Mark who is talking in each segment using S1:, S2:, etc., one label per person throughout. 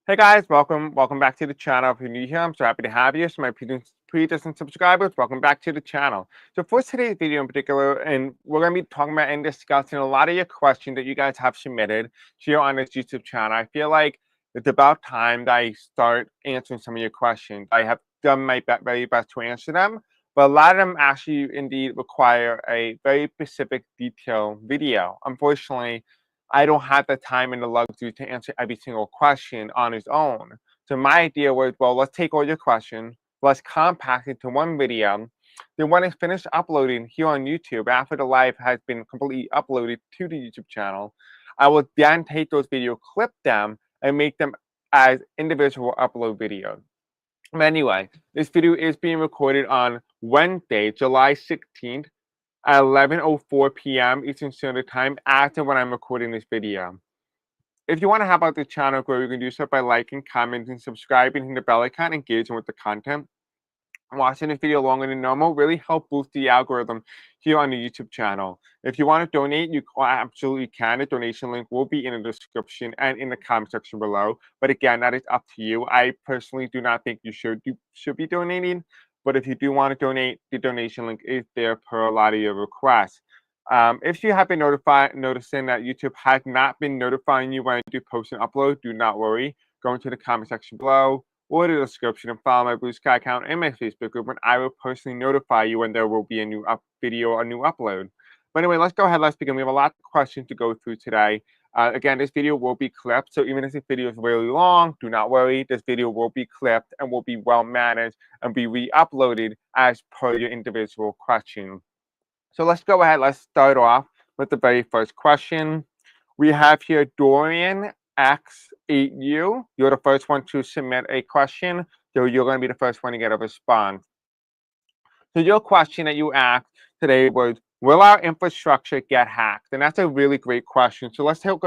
S1: Hey guys, welcome back to the channel. If you're new here, I'm so happy to have you. So my previous and subscribers, welcome back to the channel. So for today's video in particular, and we're going to be talking about and discussing a lot of your questions that you guys have submitted here on this YouTube channel. I feel like it's about time that I start answering some of your questions. I have done my very best to answer them, but a lot of them actually indeed require a very specific detailed video. Unfortunately, I don't have the time and the luxury to answer every single question on its own. So my idea was, well, let's take all your questions, let's compact it into one video. Then when it's finished uploading here on YouTube, after the live has been completely uploaded to the YouTube channel, I will then take those videos, clip them, and make them as individual upload videos. But anyway, this video is being recorded on Wednesday, July 16th, at 11:04 p.m. Eastern Standard Time after when I'm recording this video. If you want to help out the channel grow, you can do so by liking, commenting, subscribing, hitting the bell icon, engaging with the content. Watching this video longer than normal really help boost the algorithm here on the YouTube channel. If you want to donate, you absolutely can. The donation link will be in the description and in the comment section below. But again, that is up to you. I personally do not think you should be donating. But if you do want to donate, the donation link is there per a lot of your requests. If you have been noticing that YouTube has not been notifying you when I do post and upload, do not worry. Go into the comment section below or the description and follow my Blue Sky account and my Facebook group, and I will personally notify you when there will be a new video, a new upload. But anyway, let's go ahead. Let's begin. We have a lot of questions to go through today. Again, this video will be clipped, so even if this video is really long, do not worry. This video will be clipped and will be well managed and be re-uploaded as per your individual question. So let's go ahead. Let's start off with the very first question. We have here Dorian X8U. You're the first one to submit a question, so you're going to be the first one to get a response. So your question that you asked today was, will our infrastructure get hacked? And that's a really great question. So let's go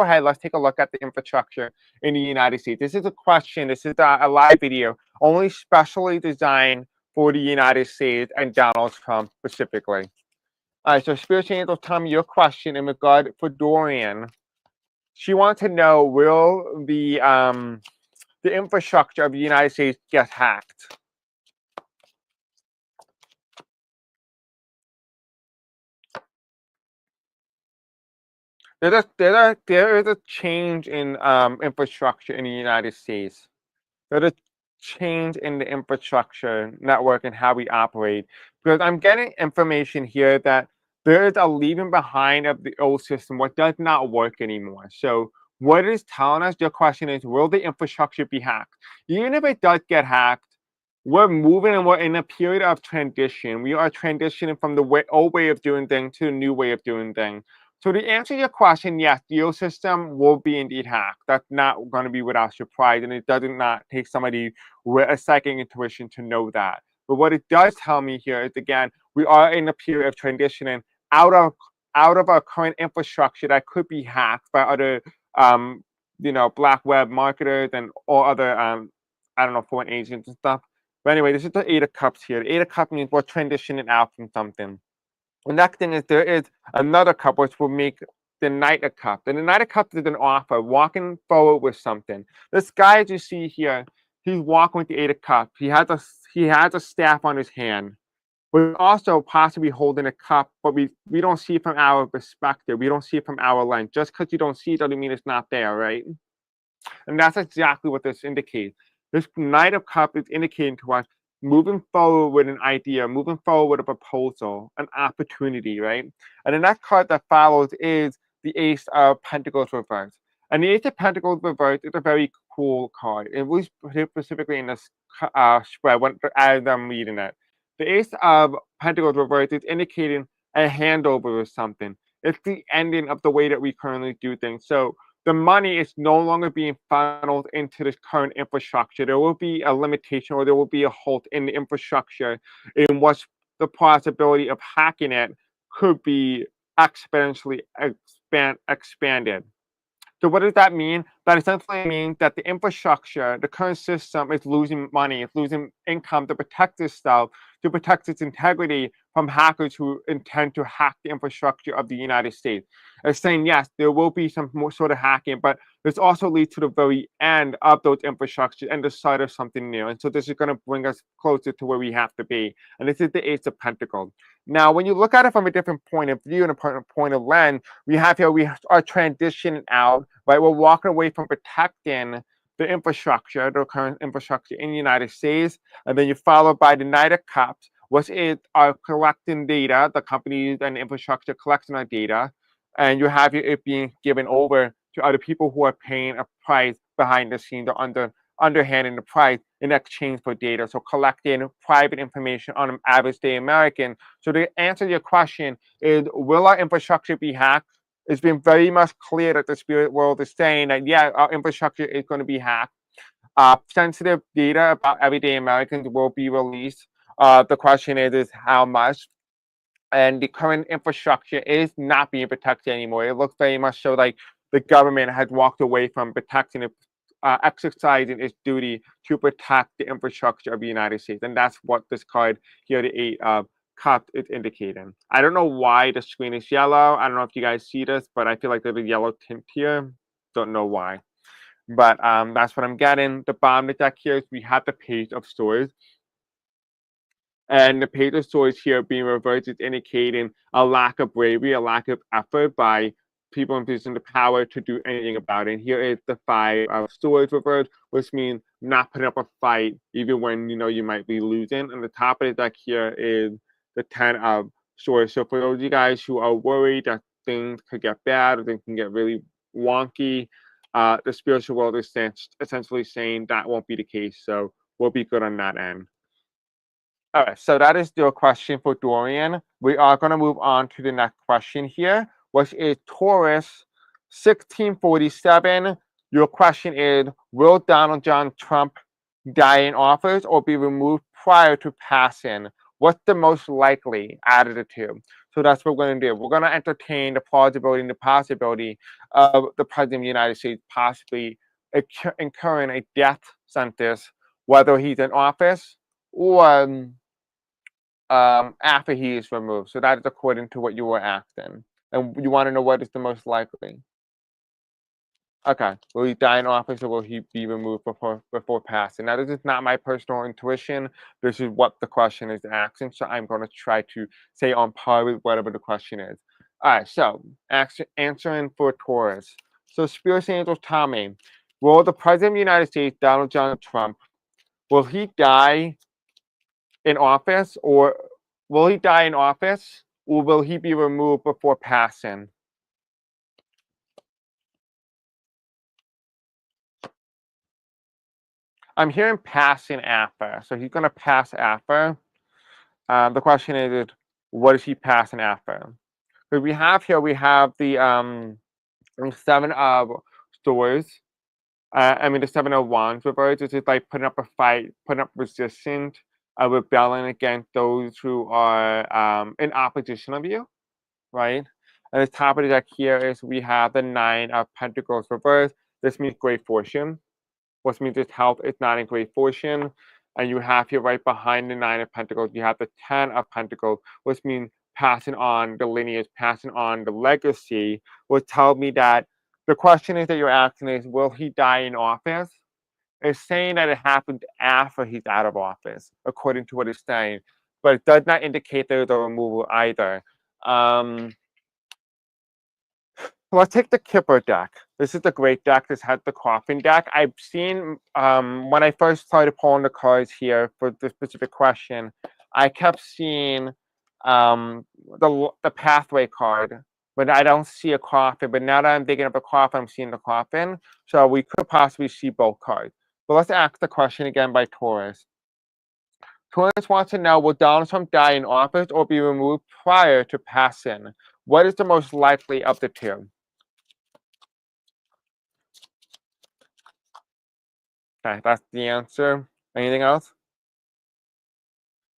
S1: ahead. Let's take a look at the infrastructure in the United States. This is a question. This is a live video, only specially designed for the United States and Donald Trump specifically. All right. So Spiritual Angel, tell me your question in regard for Dorian. She wants to know, will the infrastructure of the United States get hacked? There is a change in infrastructure in the United States. There's a change in the infrastructure network and how we operate. Because I'm getting information here that there is a leaving behind of the old system, what does not work anymore. So what it is telling us, your question is, will the infrastructure be hacked? Even if it does get hacked, we're moving and we're in a period of transition. We are transitioning from the old way of doing things to the new way of doing things. So to answer your question, yes, the old system will be indeed hacked. That's not going to be without surprise, and it does not take somebody with a psychic intuition to know that. But what it does tell me here is, again, we are in a period of transitioning out of our current infrastructure that could be hacked by other, black web marketers and or other, I don't know, foreign agents and stuff. But anyway, this is the Eight of Cups here. The Eight of Cups means we're transitioning out from something. The next thing is there is another cup which will make the Knight of Cups. And the Knight of Cups is an offer, walking forward with something. This guy, as you see here, he's walking with the Eight of Cups. He has a staff on his hand. But also possibly holding a cup, but we don't see it from our perspective. We don't see it from our lens. Just because you don't see it doesn't mean it's not there, right? And that's exactly what this indicates. This Knight of Cups is indicating to us moving forward with an idea, moving forward with a proposal, an opportunity, right? And the next card that follows is the Ace of Pentacles reversed. And the Ace of Pentacles reversed is a very cool card. It was specifically in this spread as I'm reading it. The Ace of Pentacles reversed is indicating a handover of something. It's the ending of the way that we currently do things. So the money is no longer being funneled into this current infrastructure. There will be a limitation or there will be a halt in the infrastructure in which the possibility of hacking it could be exponentially expanded. So what does that mean? That essentially means that the infrastructure, the current system is losing money, it's losing income to protect itself, to protect its integrity from hackers who intend to hack the infrastructure of the United States. It's saying, yes, there will be some more sort of hacking, but this also leads to the very end of those infrastructures and the start of something new. And so this is going to bring us closer to where we have to be. And this is the Ace of Pentacles. Now, when you look at it from a different point of view and a point of lens, we have here, we are transitioning out, right? We're walking away from protecting the infrastructure, the current infrastructure in the United States. And then you're followed by the Knight of Cups, which is collecting data, the companies and infrastructure collecting our data. And you have it being given over to other people who are paying a price behind the scenes or underhanding the price in exchange for data. So collecting private information on an average day American. So to answer your question is, will our infrastructure be hacked? It's been very much clear that the spirit world is saying that, yeah, our infrastructure is going to be hacked. Sensitive data about everyday Americans will be released. The question is how much? And the current infrastructure is not being protected anymore. It looks very much so like the government has walked away from protecting it, exercising its duty to protect the infrastructure of the United States. And that's what this card here, the Eight of Cups, is indicating. I don't know why the screen is yellow. I don't know if you guys see this, but I feel like there's a yellow tint here. Don't know why. But that's what I'm getting. The bottom of the deck here is we have the Page of Swords. And the Page of Swords here being reversed is indicating a lack of bravery, a lack of effort by people in position of power to do anything about it. And here is the Five of Swords reversed, which means not putting up a fight even when you might be losing. And the top of the deck here is the Ten of Swords. So for those of you guys who are worried that things could get bad or things can get really wonky, the spiritual world is essentially saying that won't be the case. So we'll be good on that end. All right, so that is your question for Dorian. We are going to move on to the next question here, which is Taurus 1647. Your question is, will Donald John Trump die in office or be removed prior to passing? What's the most likely out of the two? So that's what we're going to do. We're going to entertain the plausibility and the possibility of the President of the United States possibly incurring a death sentence, whether he's in office or after he is removed. So that is according to what you were asking. And you want to know what is the most likely. Okay. Will he die in office or will he be removed before passing? Now, this is not my personal intuition. This is what the question is asking. So I'm going to try to stay on par with whatever the question is. All right. So answering for Taurus. So Spirit Angels tell me, will the President of the United States, Donald John Trump, will he die in office, or will he die in office, or will he be removed before passing? I'm hearing passing after, so he's going to pass after. The question is, what is he passing after? So we have the Seven of Swords. The Seven of Wands reversed. This is like putting up a fight, putting up resistance, rebelling against those who are in opposition of you, right? At the top of the deck here is we have the Nine of Pentacles reversed. This means great fortune, which means his health is not in great fortune. And you have here right behind the Nine of Pentacles, you have the Ten of Pentacles, which means passing on the lineage, passing on the legacy, which tells me that the question is that you're asking is, will he die in office? It's saying that it happened after he's out of office, according to what it's saying. But it does not indicate there's a removal either. Let's take the Kipper deck. This is the great deck. This has the coffin deck. I've seen when I first started pulling the cards here for this specific question, I kept seeing the pathway card, but I don't see a coffin. But now that I'm digging up a coffin, I'm seeing the coffin. So we could possibly see both cards. But let's ask the question again by Taurus. Taurus wants to know, will Donald Trump die in office or be removed prior to passing? What is the most likely of the two? Okay, that's the answer. Anything else?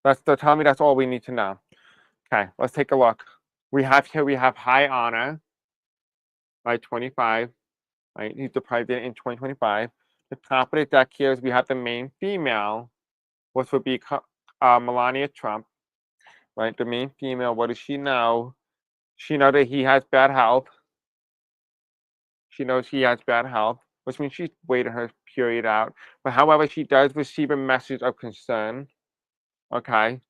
S1: Tell me that's all we need to know. Okay, let's take a look. We have high honor by 25. Right, he's the president in 2025. The top of the deck here is we have the main female, which would be Melania Trump. right? The main female, what does she know? She knows that he has bad health. She knows he has bad health, which means she's waiting her period out. But however, she does receive a message of concern. Okay.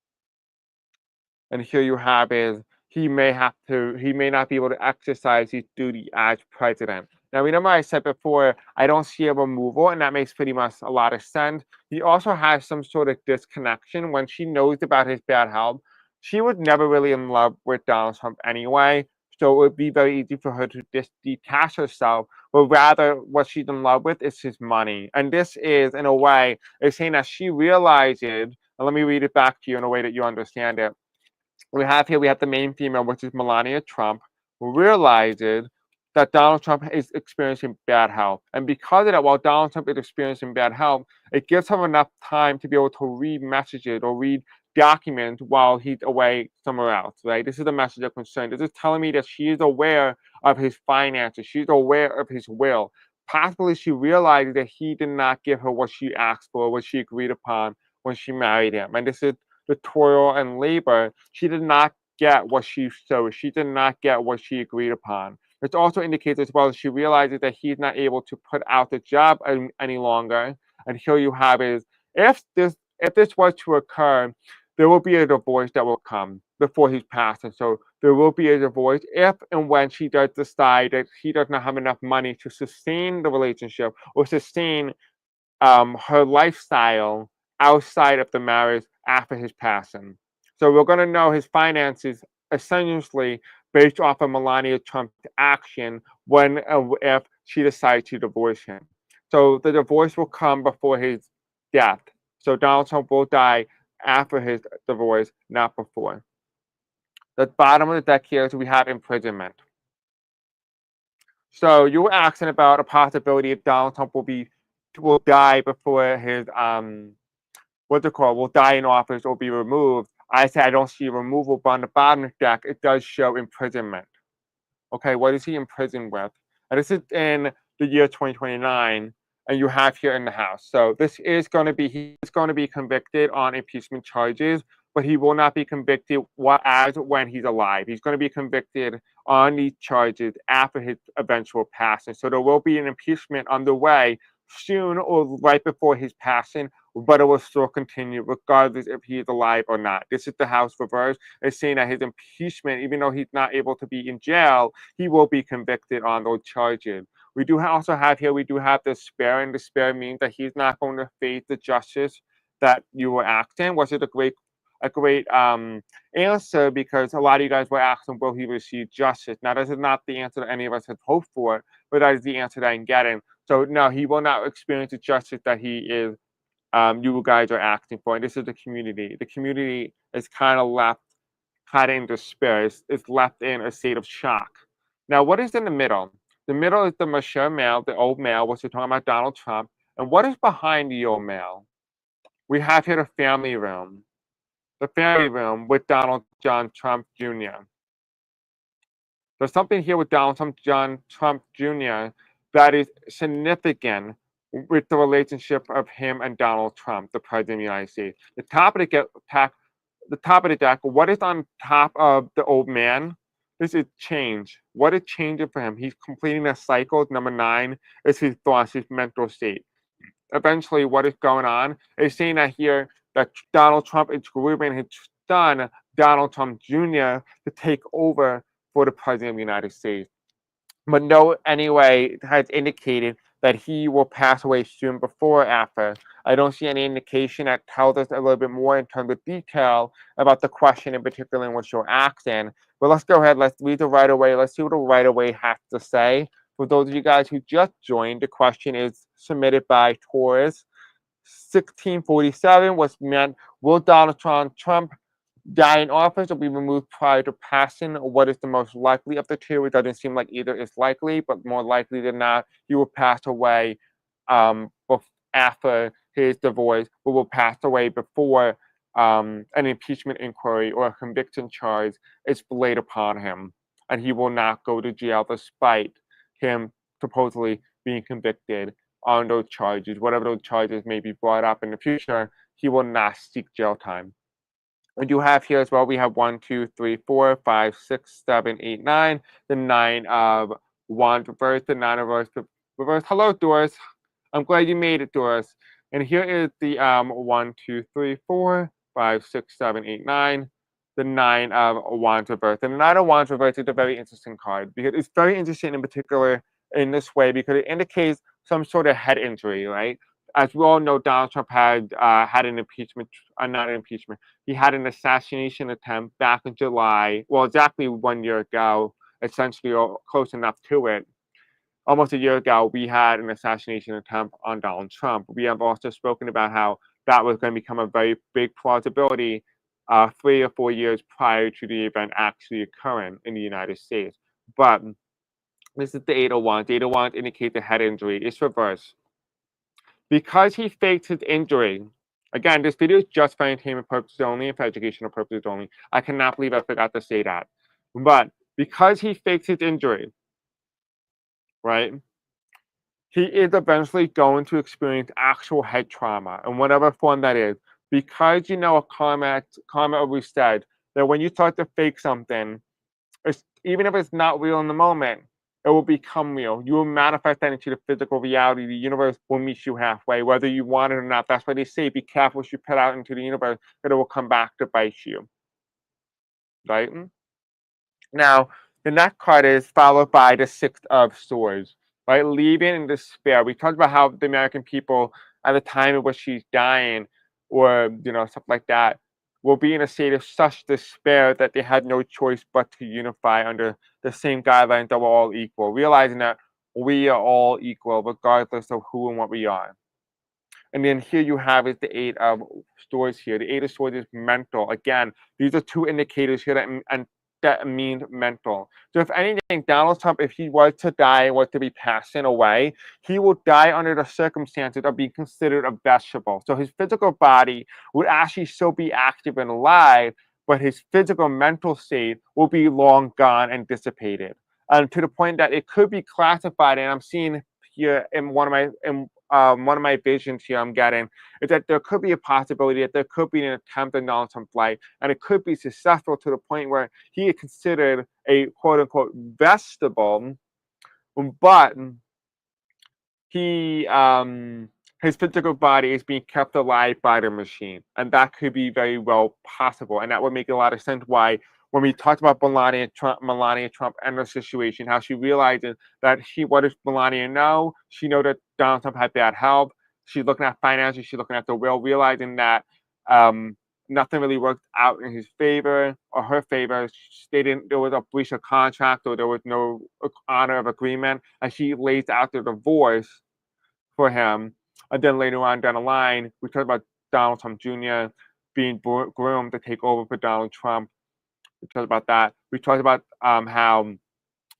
S1: And here you have is he may not be able to exercise his duty as president. Now, remember I said before, I don't see a removal, and that makes pretty much a lot of sense. He also has some sort of disconnection when she knows about his bad health. She was never really in love with Donald Trump anyway, so it would be very easy for her to detach herself, but rather what she's in love with is his money. And this is, in a way, is saying that she realizes, and let me read it back to you in a way that you understand it. We have the main female, which is Melania Trump, who realizes that Donald Trump is experiencing bad health. And because of that, while Donald Trump is experiencing bad health, it gives him enough time to be able to read messages or read documents while he's away somewhere else, right? This is a message of concern. This is telling me that she is aware of his finances. She's aware of his will. Possibly she realizes that he did not give her what she asked for, what she agreed upon when she married him. And this is the toil and labor. She did not get what she sowed. She did not get what she agreed upon. It also indicates as well that she realizes that he's not able to put out the job any longer. And here you have is if this was to occur, there will be a divorce that will come before he's passed. And so there will be a divorce if and when she does decide that he does not have enough money to sustain the relationship or sustain her lifestyle outside of the marriage after his passing. So we're going to know his finances essentially based off of Melania Trump's action when if she decides to divorce him. So the divorce will come before his death. So Donald Trump will die after his divorce, not before. The bottom of the deck here is we have imprisonment. So you were asking about a possibility if Donald Trump will die before his what's it called, will die in office or be removed. I said I don't see removal, but on the bottom of the deck it does show imprisonment. Okay, what is he imprisoned with? And this is in the year 2029, and you have here in the House. So this is going to be he is going to be convicted on impeachment charges, but he will not be convicted as when he's alive. He's going to be convicted on these charges after his eventual passing. So there will be an impeachment underway soon or right before his passing, but it will still continue regardless if he is alive or not. This is the House reverse. It's saying that his impeachment, even though he's not able to be in jail, he will be convicted on those charges. We do also have here, we do have despair, and despair means that he's not going to face the justice that you were asking. Was it a great answer, because a lot of you guys were asking, will he receive justice? Now, this is not the answer that any of us had hoped for, but that is the answer that I'm getting. So no, he will not experience the justice that he is you guys are asking for. And this is the community. The community is kind of left kind of in despair. It's left in a state of shock. Now, what is in the middle? The middle is the mature male, the old male, which we're talking about Donald Trump. And what is behind the old male? We have here the family room. The family room with Donald John Trump Jr. There's something here with Donald John Trump Jr. that is significant with the relationship of him and Donald Trump, the president of the United States. The top of the deck, what is on top of the old man? This is change. What is changing for him? He's completing a cycle. Number 9 is his thoughts, his mental state. Eventually, what is going on is saying that here that Donald Trump is grooming his son, Donald Trump Jr., to take over for the president of the United States. But no, anyway, has indicated that he will pass away soon before or after. I don't see any indication that tells us a little bit more in terms of detail about the question in particular in which you're asking. But let's go ahead, let's read the right away. Let's see what the right away has to say. For those of you guys who just joined, the question is submitted by Taurus. 1647 was meant, will Donald Trump die in office or be removed prior to passing? What is the most likely of the two? It doesn't seem like either is likely, but more likely than not, he will pass away after his divorce, but will pass away before an impeachment inquiry or a conviction charge is laid upon him. And he will not go to jail despite him supposedly being convicted on those charges. Whatever those charges may be brought up in the future, he will not seek jail time. We do have here as well, we have 1, 2, 3, 4, 5, 6, 7, 8, 9. The 9 of Wands reversed, the 9 of reversed. Hello, Doris. I'm glad you made it, Doris. And here is the 1, 2, 3, 4, 5, 6, 7, 8, 9. The 9 of Wands reversed. And the 9 of Wands reversed is a very interesting card because it's very interesting in particular in this way because it indicates some sort of head injury, right? As we all know, Donald Trump had an impeachment, not an impeachment. He had an assassination attempt back in July. Well, exactly 1 year ago, essentially, or close enough to it. Almost a year ago, we had an assassination attempt on Donald Trump. We have also spoken about how that was going to become a very big plausibility 3 or 4 years prior to the event actually occurring in the United States. But this is the 801. The 801 indicates a head injury. It's reversed. Because he faked his injury, again, this video is just for entertainment purposes only and for educational purposes only. I cannot believe I forgot to say that. But because he faked his injury, right, he is eventually going to experience actual head trauma in whatever form that is. Because you know a comment always said that when you start to fake something, even if it's not real in the moment, it will become real. You will manifest that into the physical reality. The universe will meet you halfway, whether you want it or not. That's why they say be careful what you put out into the universe, because it will come back to bite you. Right? Now, the next card is followed by the Six of Swords, right? Leaving in despair. We talked about how the American people at the time in which she's dying, or stuff like that, will be in a state of such despair that they had no choice but to unify under the same guidelines that we're all equal, realizing that we are all equal regardless of who and what we are. And then here you have is the Eight of Swords here. The Eight of Swords is mental. Again, these are two indicators here that means mental. So if anything, Donald Trump, if he was to die, was to be passing away, he will die under the circumstances of being considered a vegetable. So his physical body would actually still be active and alive, but his physical mental state will be long gone and dissipated. To the point that it could be classified, and I'm seeing here in one of my visions here I'm getting is that there could be a possibility that there could be an attempt on Donald Trump's life, and it could be successful to the point where he is considered a quote unquote vegetable, but he his physical body is being kept alive by the machine, and that could be very well possible, and that would make a lot of sense why when we talked about Melania Trump and the situation, how she realizes that what does Melania know? She know that Donald Trump had bad health. She's looking at finances. She's looking at the will, realizing that nothing really worked out in his favor or her favor. There was a breach of contract, or there was no honor of agreement, and she lays out the divorce for him. And then later on down the line, we talked about Donald Trump Jr. being groomed to take over for Donald Trump. We talked about that. We talked about how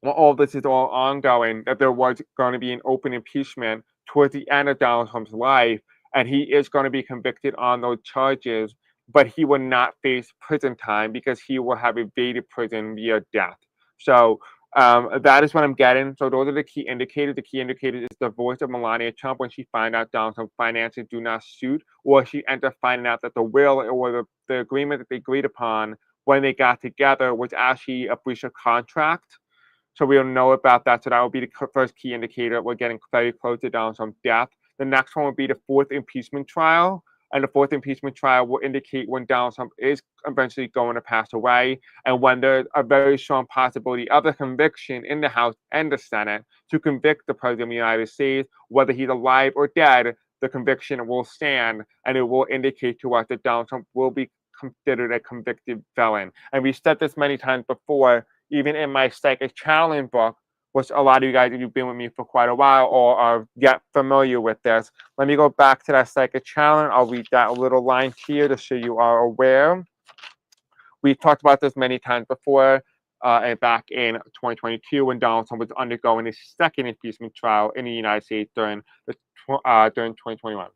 S1: all this is all ongoing, that there was going to be an open impeachment towards the end of Donald Trump's life, and he is going to be convicted on those charges, but he will not face prison time because he will have evaded prison via death. So that is what I'm getting. So those are the key indicators. The key indicator is the voice of Melania Trump when she finds out Donald Trump's finances do not suit, or she ends up finding out that the will or the agreement that they agreed upon when they got together was actually a breach of contract. So we don't know about that. So that would be the first key indicator. We're getting very close to Donald Trump's death. The next one would be the fourth impeachment trial. And the fourth impeachment trial will indicate when Donald Trump is eventually going to pass away, and when there's a very strong possibility of a conviction in the House and the Senate to convict the President of the United States, whether he's alive or dead, the conviction will stand, and it will indicate to us that Donald Trump will be considered a convicted felon. And we've said this many times before, even in my psychic channeling book, which a lot of you guys, if you've been with me for quite a while or are yet familiar with this. Let me go back to that psychic challenge. I'll read that little line here to show you are aware. We've talked about this many times before, and back in 2022 when Donald Trump was undergoing his second impeachment trial in the United States during 2021.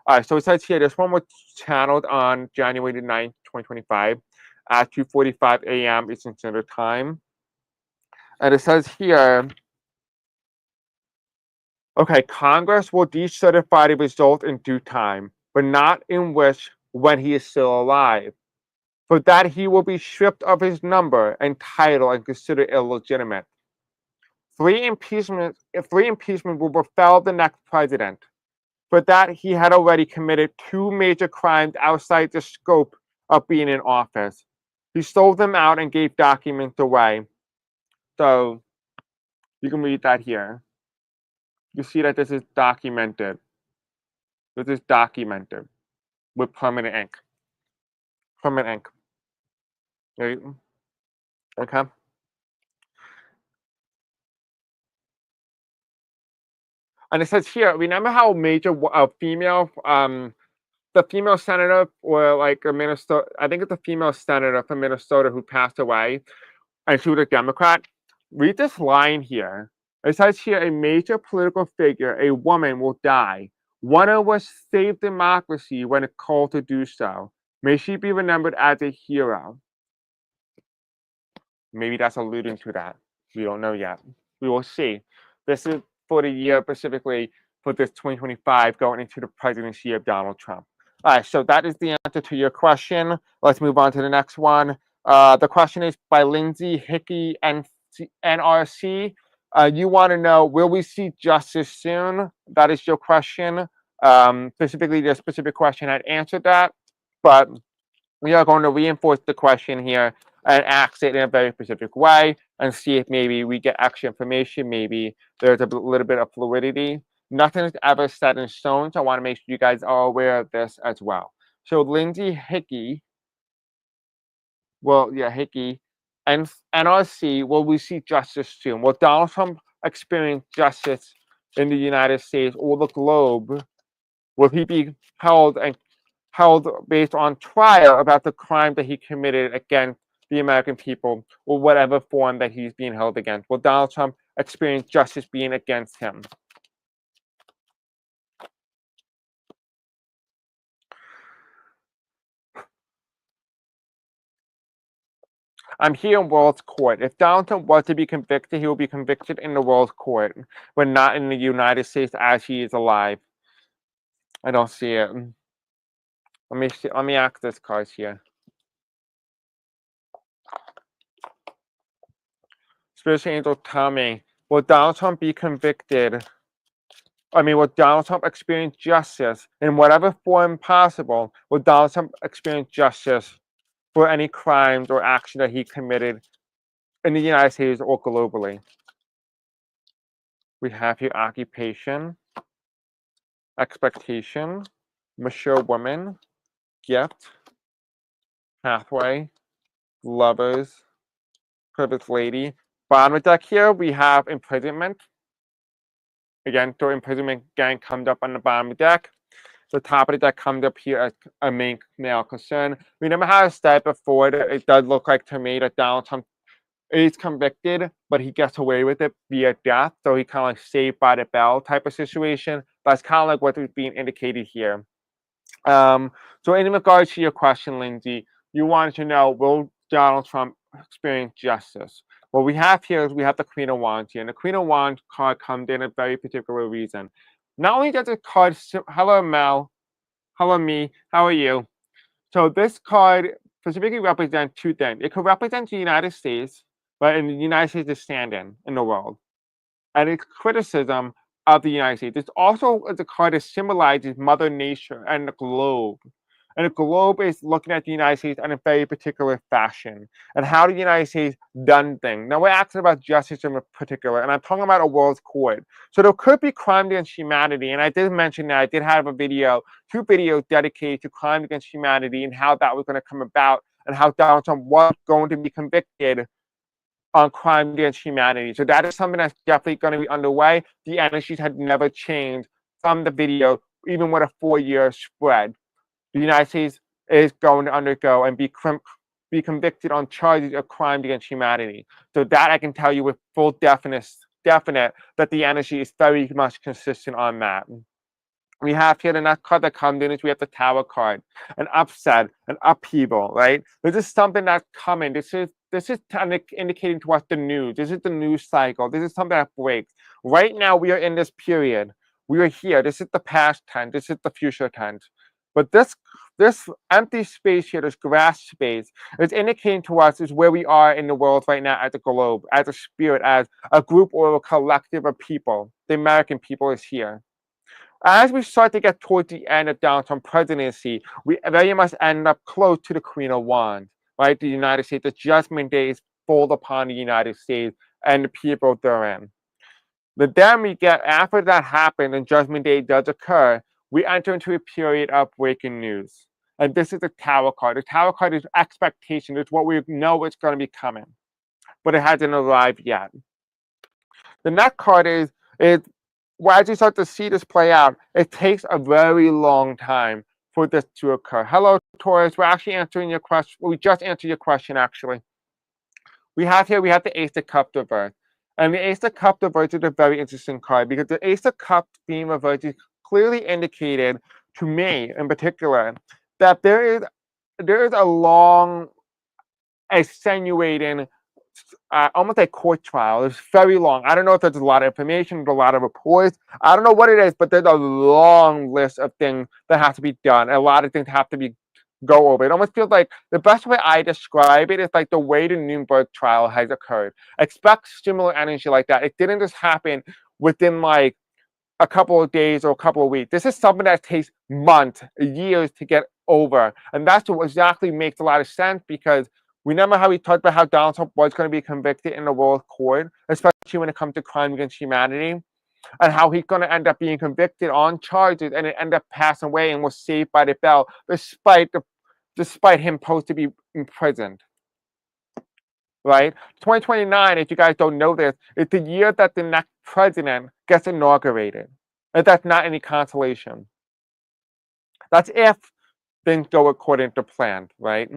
S1: All right, so it says here, this one was channeled on January the 9th, 2025 at 2:45 a.m. Eastern Standard Time. And it says here, okay, Congress will decertify the result in due time, but not in which when he is still alive. For that he will be stripped of his number and title and considered illegitimate. Three impeachment will befell the next president. For that he had already committed two major crimes outside the scope of being in office. He sold them out and gave documents away. So you can read that here. You see that this is documented. This is documented with permanent ink. Permanent ink. Right? Okay. And it says here, remember how major female, the female senator or like a Minnesota, I think it's a female senator from Minnesota who passed away, and she was a Democrat. Read this line here. It says here, a major political figure, a woman, will die. One of us saved democracy when it called to do so. May she be remembered as a hero. Maybe that's alluding to that. We don't know yet. We will see. This is for the year specifically for this 2025 going into the presidency of Donald Trump. All right, so that is the answer to your question. Let's move on to the next one. The question is by Lindsay Hickey and NRC. You want to know, will we see justice soon? That is your question. Specifically, the specific question had answered that, but we are going to reinforce the question here and ask it in a very specific way and see if maybe we get extra information. Maybe there's a little bit of fluidity. Nothing is ever set in stone, so I want to make sure you guys are aware of this as well. So Lindsay Hickey, Hickey, and NRC, will we see justice soon? Will Donald Trump experience justice in the United States or the globe? Will he be held based on trial about the crime that he committed against the American people or whatever form that he's being held against? Will Donald Trump experience justice being against him? I'm here in world's court. If Donald Trump was to be convicted, he will be convicted in the world's court, but not in the United States as he is alive. I don't see it. Let me see. Let me ask this card here. Spiritual angel, tell me, will Donald Trump be convicted? Will Donald Trump experience justice in whatever form possible? Will Donald Trump experience justice for any crimes or action that he committed in the United States or globally? We have here occupation, expectation, mature woman, gift, pathway, lovers, privileged lady. Bottom of the deck here, we have imprisonment. Again, so imprisonment again comes up on the bottom of the deck. The top of the deck comes up here as a main male concern. Remember how I said before that it does look like to me that Donald Trump is convicted, but he gets away with it via death. So he kind of like saved by the bell type of situation. That's kind of like what is being indicated here. So in regards to your question, Lindsay, you wanted to know, will Donald Trump experience justice? What we have here is we have the Queen of Wands here, and the Queen of Wands card comes in a very particular reason. Not only does the card, hello Mel, hello me, how are you? So this card specifically represents two things. It could represent the United States, but in the United States is standing in the world, and it's criticism of the United States. It's also the card that symbolizes Mother Nature and the globe. And the globe is looking at the United States in a very particular fashion and how the United States done things. Now we're asking about justice in particular, and I'm talking about a world's court. So there could be crime against humanity, and I did mention that I did have two videos dedicated to crime against humanity and how that was going to come about and how Donald Trump was going to be convicted on crime against humanity. So that is something that's definitely going to be underway. The energies had never changed from the video, even with a 4-year spread. The United States is going to undergo and be convicted on charges of crime against humanity. So that I can tell you with full definite that the energy is very much consistent on that. We have here the next card that comes in is we have the Tower card, an upset, an upheaval, right? This is something that's coming. This is indicating to us the news. This is the news cycle. This is something that breaks. Right now, we are in this period. We are here. This is the past tense. This is the future tense. But this empty space here, this grass space, is indicating to us is where we are in the world right now as a globe, as a spirit, as a group or a collective of people. The American people is here. As we start to get towards the end of Donald Trump's presidency, we very much end up close to the Queen of Wands, right? The United States, the judgment days fall upon the United States and the people therein. But then we get, after that happens and Judgment Day does occur, we enter into a period of breaking news. And this is the Tower card. The Tower card is expectation. It's what we know is going to be coming, but it hasn't arrived yet. The next card is well, as you start to see this play out, it takes a very long time for this to occur. Hello, Taurus. We're actually answering your question. We just answered your question, actually. We have the Ace of Cups reversed. And the Ace of Cups reversed is a very interesting card because the Ace of Cups being reversed is clearly indicated to me, in particular, that there is a long, extenuating, almost a court trial. It's very long. I don't know if there's a lot of information, there's a lot of reports. I don't know what it is, but there's a long list of things that have to be done. A lot of things have to be go over. It almost feels like the best way I describe it is like the way the Nuremberg trial has occurred. Expect similar energy like that. It didn't just happen within like a couple of days or a couple of weeks. This is something that takes months, years to get over. And that's what exactly makes a lot of sense because remember how we talked about how Donald Trump was going to be convicted in the world court, especially when it comes to crime against humanity, and how he's going to end up being convicted on charges and it ended up passing away and was saved by the bell despite him supposed to be imprisoned. Right? 2029, if you guys don't know this, is the year that the next president gets inaugurated. And that's not any consolation. That's if things go according to plan, right?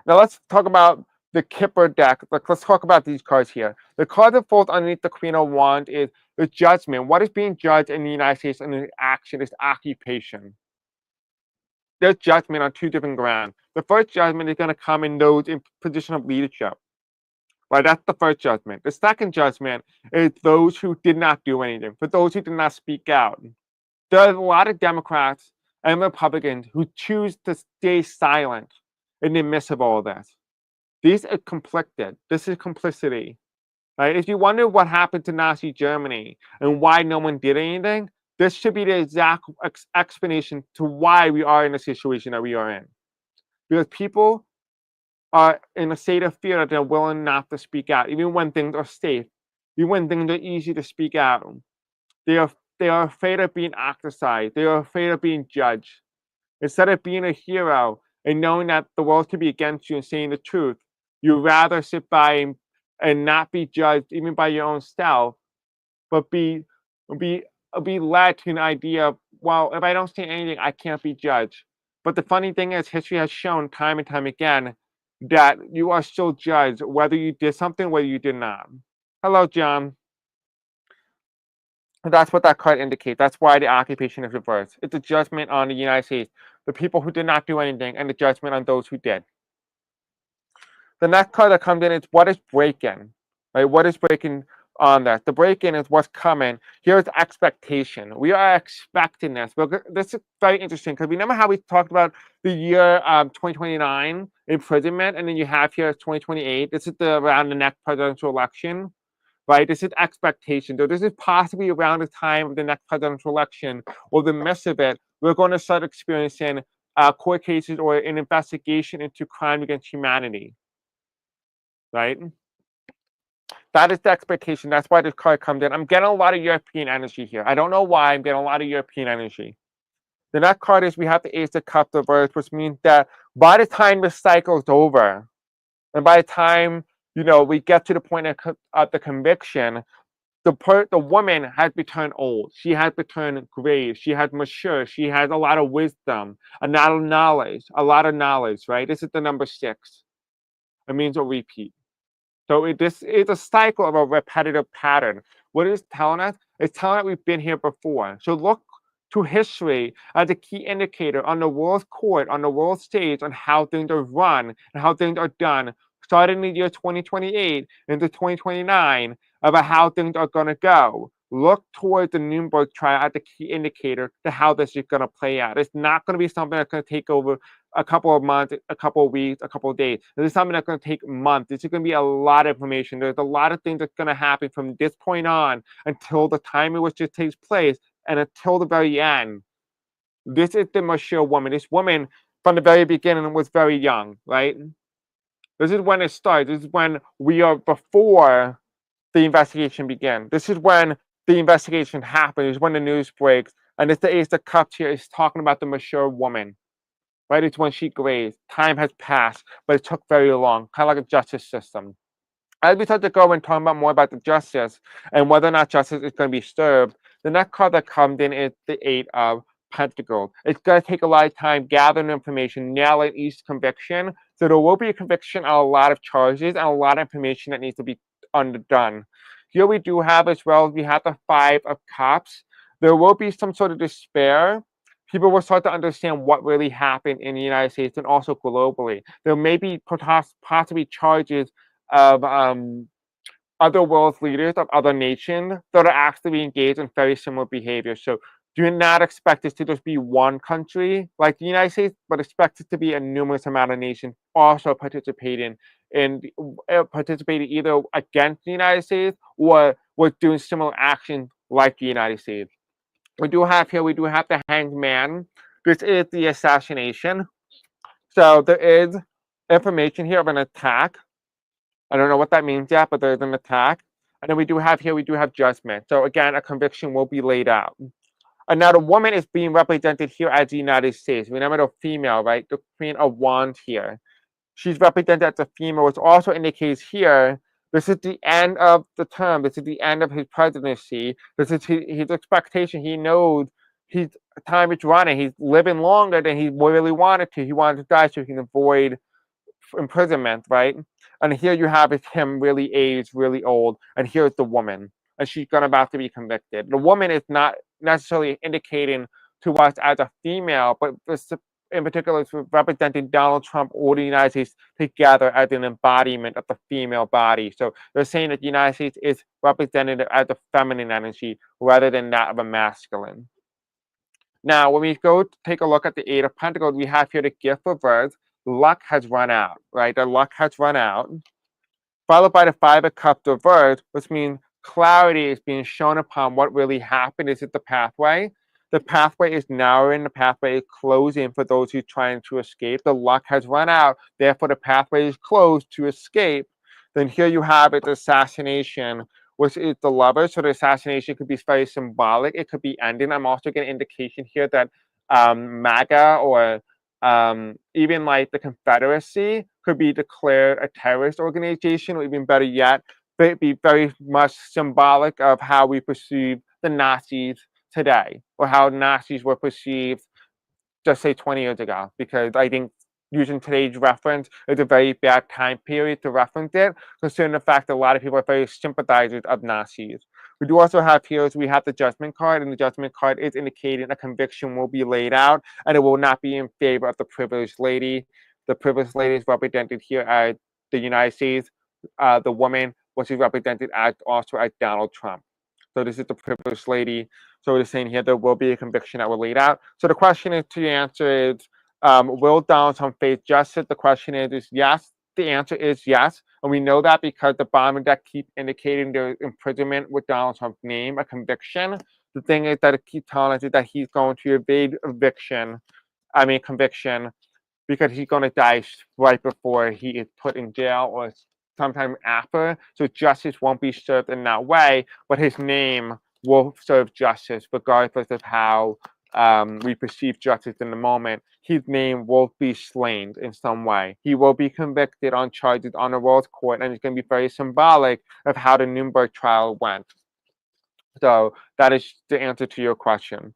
S1: Now let's talk about the Kipper deck. Let's talk about these cards here. The card that falls underneath the Queen of Wands is the judgment. What is being judged in the United States in the action is occupation. There's judgment on two different grounds. The first judgment is going to come in those in position of leadership. Right, that's the first judgment. The second judgment is those who did not do anything, for those who did not speak out. There are a lot of Democrats and Republicans who choose to stay silent in the midst of all of this. These are conflicted. This is complicity. Right? If you wonder what happened to Nazi Germany and why no one did anything, this should be the exact explanation to why we are in the situation that we are in. Because people are in a state of fear that they're willing not to speak out, even when things are safe, even when things are easy to speak out. They are afraid of being ostracized. They are afraid of being judged. Instead of being a hero and knowing that the world could be against you and saying the truth, you rather sit by and not be judged even by your own self, but be led to an idea of, well, if I don't say anything, I can't be judged. But the funny thing is, history has shown time and time again that you are still judged whether you did something, whether you did not. Hello, John. That's what that card indicates. That's why the occupation is reversed. It's a judgment on the United States, the people who did not do anything, and the judgment on those who did. The next card that comes in is what is breaking. Right? What is breaking on that? The break-in is what's coming. Here's expectation. We are expecting this. This is very interesting because remember how we talked about the year 2029 imprisonment, and then you have here 2028. This is around the next presidential election, right? This is expectation. So this is possibly around the time of the next presidential election or the midst of it. We're going to start experiencing court cases or an investigation into crime against humanity, right? That is the expectation. That's why this card comes in. I'm getting a lot of European energy here. I don't know why. I'm getting a lot of European energy. The next card is we have the Ace of Cups reversed, which means that by the time the cycle is over, and by the time we get to the point of the conviction, the woman has returned old. She has returned gray. She has matured. She has a lot of wisdom, a lot of knowledge. Right? This is the number 6. It means a repeat. So this is a cycle of a repetitive pattern. What it's telling us? It's telling us we've been here before. So look to history as a key indicator on the world court, on the world stage, on how things are run and how things are done, starting in the year 2028 into 2029, about how things are going to go. look towards the Nuremberg trial as the key indicator to how this is going to play out. It's not going to be something that's going to take over a couple of months, a couple of weeks, a couple of days. This is something that's going to take months. This is going to be a lot of information. There's a lot of things that's going to happen from this point on until the time in which it takes place and until the very end. This is the mature woman. This woman from the very beginning was very young, right? This is when it starts. This is when we are before the investigation began. This is when the investigation happens. This is when the news breaks. And it's the Ace of Cups here is talking about the mature woman, right? It's when she grazed. Time has passed, but it took very long, kind of like a justice system. As we start to go and talk about more about the justice and whether or not justice is going to be served, the next card that comes in is the Eight of Pentacles. It's going to take a lot of time gathering information, nailing each conviction. So there will be a conviction on a lot of charges and a lot of information that needs to be undone. Here we do have as well, we have the Five of Cups. There will be some sort of despair. People will start to understand what really happened in the United States and also globally. There may be possibly charges of other world leaders of other nations that are actually engaged in very similar behavior. So do not expect this to just be one country like the United States, but expect it to be a numerous amount of nations also participating either against the United States or with doing similar actions like the United States. We do have the Hanged Man. This is the assassination. So there is information here of an attack. I don't know what that means yet, but there's an attack. And then we do have judgment. So again, a conviction will be laid out. And now the woman is being represented here as the United States. Remember the female, right? The Queen of Wands here. She's represented as a female, which also indicates here, this is the end of the term. This is the end of his presidency. This is his expectation. He knows his time is running. He's living longer than he really wanted to. He wanted to die so he can avoid imprisonment, right? And here you have is him really aged, really old, and here's the woman, and she's gonna about to be convicted. The woman is not necessarily indicating to us as a female, but this in particular is representing Donald Trump or the United States together as an embodiment of the female body. So they're saying that the United States is represented as a feminine energy rather than that of a masculine. Now, when we go to take a look at the Eight of Pentacles, we have here the gift reverse. Luck has run out, right? The luck has run out. Followed by the Five of Cups reversed, which means clarity is being shown upon what really happened. Is it the pathway? The pathway is narrowing, the pathway is closing for those who are trying to escape. The luck has run out, therefore the pathway is closed to escape. Then here you have it, the assassination, which is the lover. So the assassination could be very symbolic. It could be ending. I'm also getting indication here that MAGA or even like the Confederacy could be declared a terrorist organization, or even better yet, be very much symbolic of how we perceive the Nazis today, or how Nazis were perceived, just say 20 years ago, because I think using today's reference is a very bad time period to reference it, considering the fact that a lot of people are very sympathizers of Nazis. We do also have here, we have the Judgment card, and the Judgment card is indicating a conviction will be laid out, and it will not be in favor of the privileged lady. The privileged lady is represented here as the United States. The woman, which is represented as also as Donald Trump. So this is the privileged lady. So we're saying here there will be a conviction that will laid out. So the question is to answer is, will Donald Trump face justice? The question is yes. The answer is yes. And we know that because the bottom deck keeps indicating there's imprisonment with Donald Trump's name, a conviction. The thing is that it keeps telling us that he's going to evade conviction, because he's going to die right before he is put in jail or sometime after. So justice won't be served in that way, but his name will serve justice regardless of how we perceive justice in the moment. His name will be slain in some way. He will be convicted on charges on a world court, and it's going to be very symbolic of how the Nuremberg trial went. So that is the answer to your question.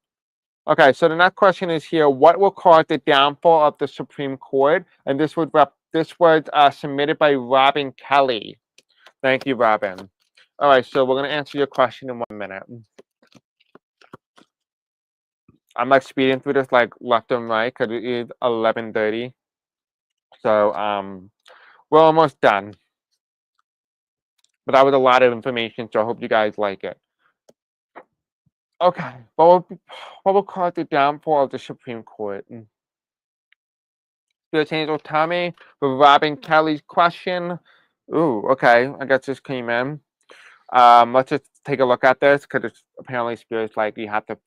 S1: Okay, so the next question is here: what will cause the downfall of the Supreme Court? And this was submitted by Robin Kelly. Thank you, Robin. All right, so we're going to answer your question in 1 minute. I'm like speeding through this like left and right because it is 11:30. So we're almost done. But that was a lot of information, so I hope you guys like it. Okay, what will cause the downfall of the Supreme Court? Spirit Angel Tommy with Robin Kelly's question. Ooh, okay, I guess this came in. Let's just take a look at this because it's apparently Spirit's like you have to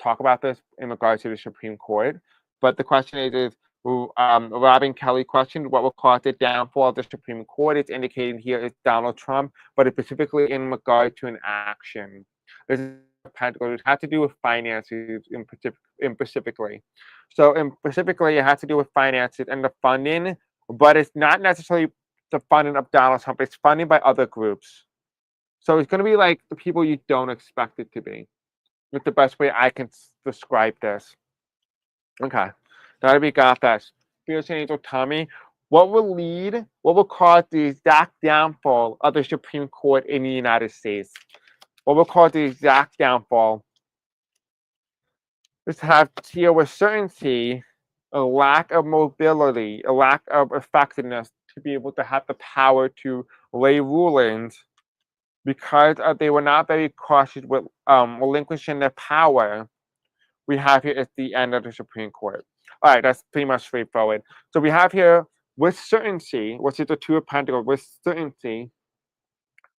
S1: talk about this in regards to the Supreme Court. But the question is Robin Kelly questioned what will cause the downfall of the Supreme Court. It's indicated here is Donald Trump, but it's specifically in regard to an action. This is it has to do with finances in specifically. So in specifically, it has to do with finances and the funding, but it's not necessarily the funding of Donald Trump. It's funding by other groups. So it's going to be like the people you don't expect it to be. That's the best way I can describe this. Okay, now we got that. Spirit Angel Tommy, what will cause the exact downfall of the Supreme Court in the United States? What will cause the exact downfall? Let's have here with certainty, a lack of mobility, a lack of effectiveness to be able to have the power to lay rulings because they were not very cautious with relinquishing their power. We have here at the end of the Supreme Court. All right, that's pretty much straightforward. So we have here with certainty, which is the two of Pentacles, with certainty,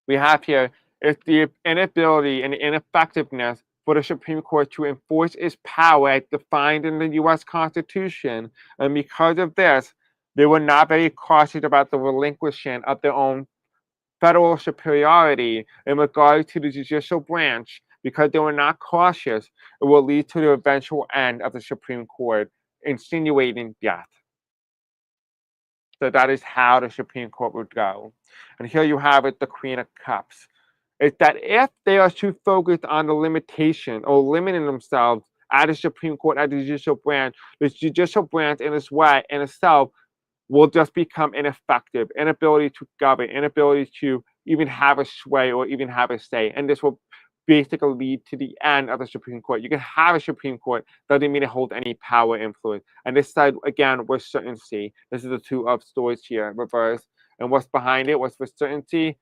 S1: we have here is the inability and ineffectiveness for the Supreme Court to enforce its power as defined in the U.S. Constitution. And because of this, they were not very cautious about the relinquishing of their own federal superiority in regard to the judicial branch. Because they were not cautious, it will lead to the eventual end of the Supreme Court, insinuating death. So that is how the Supreme Court would go. And here you have it, the Queen of Cups. It's that if they are too focused on the limitation or limiting themselves at the Supreme Court, at the judicial branch, the judicial branch in its way, in itself, will just become ineffective, inability to govern, inability to even have a sway or even have a say. And this will basically lead to the end of the Supreme Court. You can have a Supreme Court, doesn't mean it holds any power influence. And this side, again, with certainty. This is the two of swords here, reverse. And what's behind it? What's with certainty?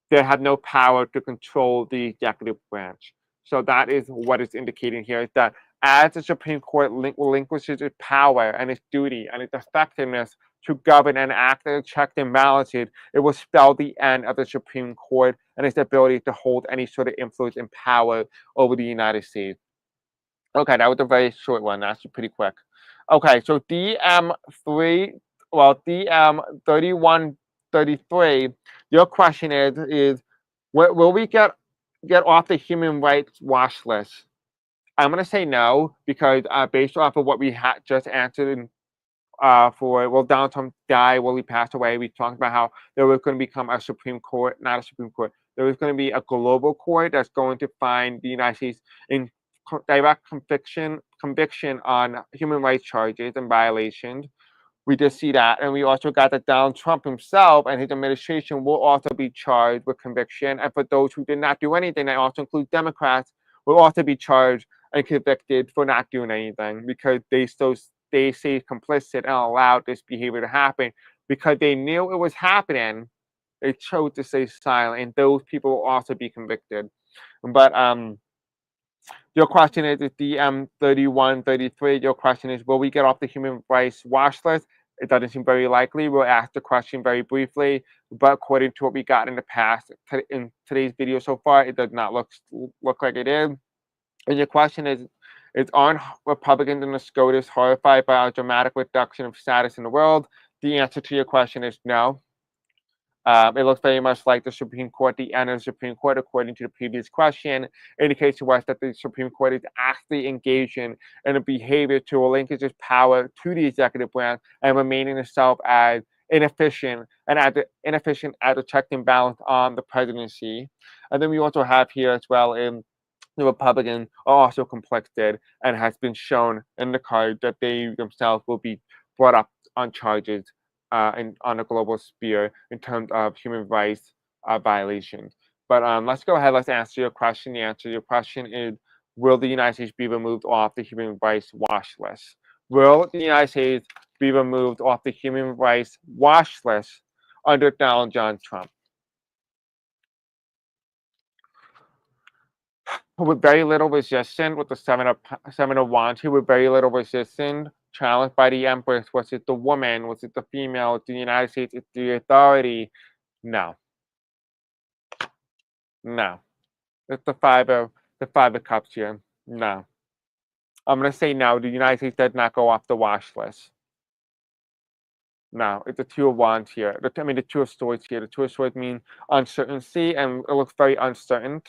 S1: They have no power to control the executive branch. So that is what it's indicating here, is that as the Supreme Court relinquishes its power and its duty and its effectiveness to govern and act and check and balance it, it will spell the end of the Supreme Court and its ability to hold any sort of influence and power over the United States. Okay, that was a very short one. That's pretty quick. Okay, so DM3133, your question is will we get off the human rights watch list? I'm gonna say no because based off of what we had just answered in Donald Trump died, he passed away. We talked about how there was going to become a Supreme Court, not a Supreme Court. There was going to be a global court that's going to find the United States in direct conviction on human rights charges and violations. We just see that, and we also got that Donald Trump himself and his administration will also be charged with conviction. And for those who did not do anything, that also includes Democrats, will also be charged and convicted for not doing anything because they stayed complicit and allowed this behavior to happen because they knew it was happening. They chose to stay silent, and those people will also be convicted. But your question is DM3133. Your question is, will we get off the human rights watch list? It doesn't seem very likely. We'll ask the question very briefly, but according to what we got in the past, in today's video so far, it does not look like it is. And your question is aren't Republicans and the SCOTUS horrified by our dramatic reduction of status in the world? The answer to your question is no. It looks very much like the Supreme Court, the end of the Supreme Court, according to the previous question, indicates to us that the Supreme Court is actually engaging in a behavior to relinquish its power to the executive branch and remaining itself as inefficient as a check and balance on the presidency. And then we also have here as well in the Republicans are also conflicted and has been shown in the card that they themselves will be brought up on charges on a global sphere in terms of human rights violations. But let's go ahead. Let's answer your question. The answer to your question is, will the United States be removed off the human rights watch list? Will the United States be removed off the human rights watch list under Donald John Trump? with very little resistance with the seven of wands here, with very little resistance, challenged by the Empress. Was it the woman? Was it the female? Was it the United States? It's the authority? No, no. It's the five of cups here. No. I'm gonna say no. The United States did not go off the watch list. No, it's the two of wands here. The two of swords here. The two of swords mean uncertainty, and it looks very uncertain.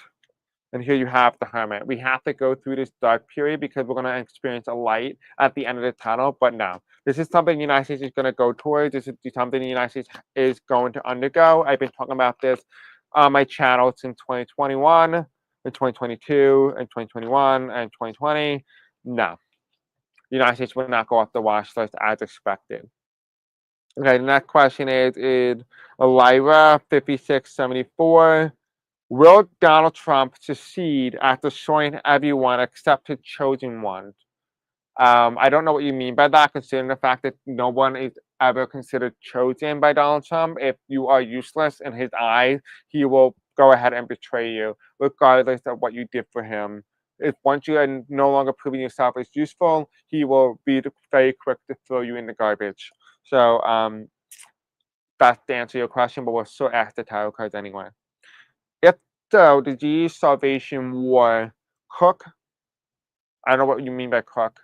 S1: And here you have the hermit. We have to go through this dark period because we're going to experience a light at the end of the tunnel. But no, this is something the United States is going to go towards. This is something the United States is going to undergo. I've been talking about this on my channel since 2021, and 2022, and 2021, and 2020. No, the United States will not go off the watch list as expected. Okay, the next question is Elira 5674. Will Donald Trump succeed after showing everyone except his chosen one? I don't know what you mean by that, considering the fact that no one is ever considered chosen by Donald Trump. If you are useless in his eyes, he will go ahead and betray you, regardless of what you did for him. If once you are no longer proving yourself as useful, he will be very quick to throw you in the garbage. So that's the answer to your question, but we'll still ask the tarot cards anyway. If so, the G Salvation War cook. I don't know what you mean by cook.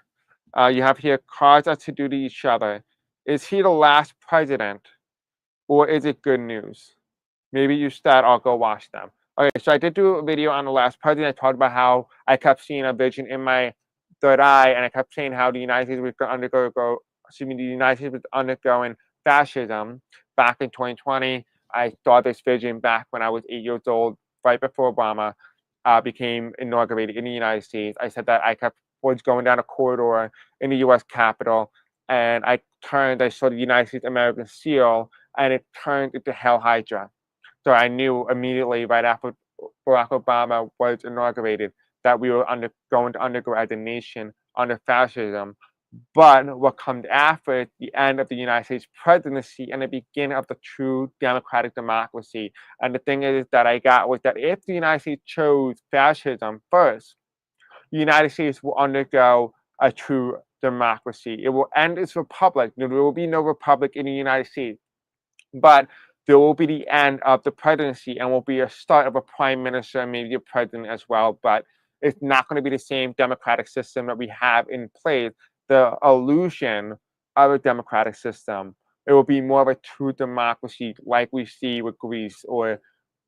S1: You have here cards that to do to each other. Is he the last president, or is it good news? Maybe you start. I'll go watch them. Okay, so I did do a video on the last president. I talked about how I kept seeing a vision in my third eye, and I kept saying how the United States was going to the United States was undergoing fascism back in 2020. I saw this vision back when I was 8 years old, right before Obama became inaugurated in the United States. I said that was going down a corridor in the U.S. Capitol, and I saw the United States American seal, and it turned into Hell Hydra. So I knew immediately, right after Barack Obama was inaugurated, that we were going to undergo as a nation under fascism. But what comes after is the end of the United States presidency and the beginning of the true democratic democracy. And the thing is that I got was that if the United States chose fascism first, the United States will undergo a true democracy. It will end its republic. There will be no republic in the United States. But there will be the end of the presidency and will be a start of a prime minister, maybe a president as well. But it's not going to be the same democratic system that we have in place, the illusion of a democratic system. It will be more of a true democracy like we see with Greece or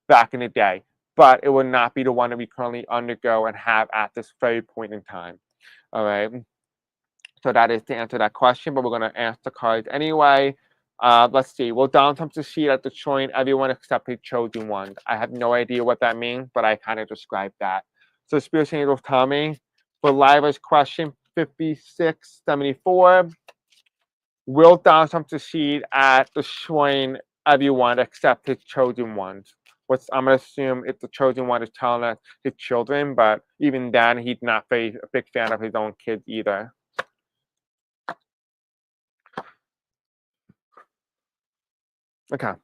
S1: back in the day. But it will not be the one that we currently undergo and have at this very point in time. All right. So that is to answer that question, but we're going to ask the cards anyway. Let's see. Will Donald Trump succeed at destroying everyone except his chosen one? I have no idea what that means, but I kind of described that. So Spirit Angels tell me for Lyra's question 5674. Will Donald Trump succeed at destroying everyone except his chosen ones? I'm going to assume if the chosen one is telling us his children, but even then, he's not a big fan of his own kids either. Okay.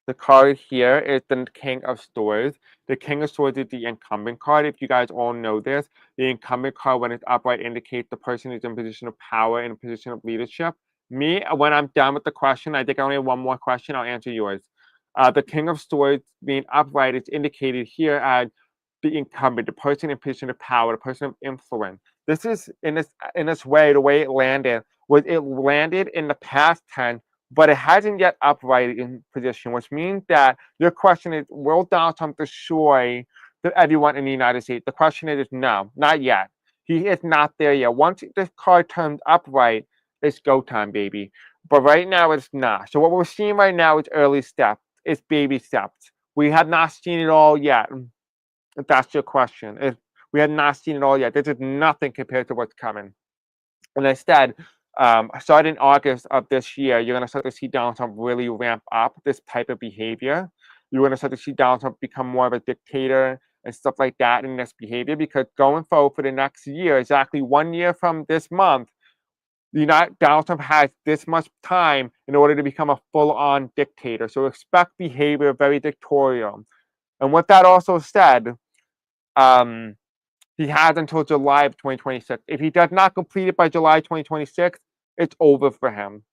S1: The card here is the King of Swords. The King of Swords is the incumbent card. If you guys all know this, the incumbent card, when it's upright, indicates the person is in position of power and a position of leadership. Me, when I'm done with the question, I think I only have one more question. I'll answer yours. The King of Swords being upright is indicated here as the incumbent, the person in position of power, the person of influence. This is in this way, the way it landed was it landed in the past tense, but it hasn't yet uprighted in position, which means that your question is, will Donald Trump destroy everyone in the United States? The question is no, not yet. He is not there yet. Once this card turns upright, it's go time, baby. But right now, it's not. So what we're seeing right now is early steps. It's baby steps. We have not seen it all yet. If that's your question. We have not seen it all yet. This is nothing compared to what's coming. And instead, starting in August of this year, you're going to start to see Donald Trump really ramp up this type of behavior. You're going to start to see Donald Trump become more of a dictator and stuff like that in this behavior, because going forward for the next year, exactly 1 year from this month, Donald Trump has this much time in order to become a full-on dictator. So expect behavior very dictatorial. And with that also said, He has until July of 2026. If he does not complete it by July 2026, it's over for him.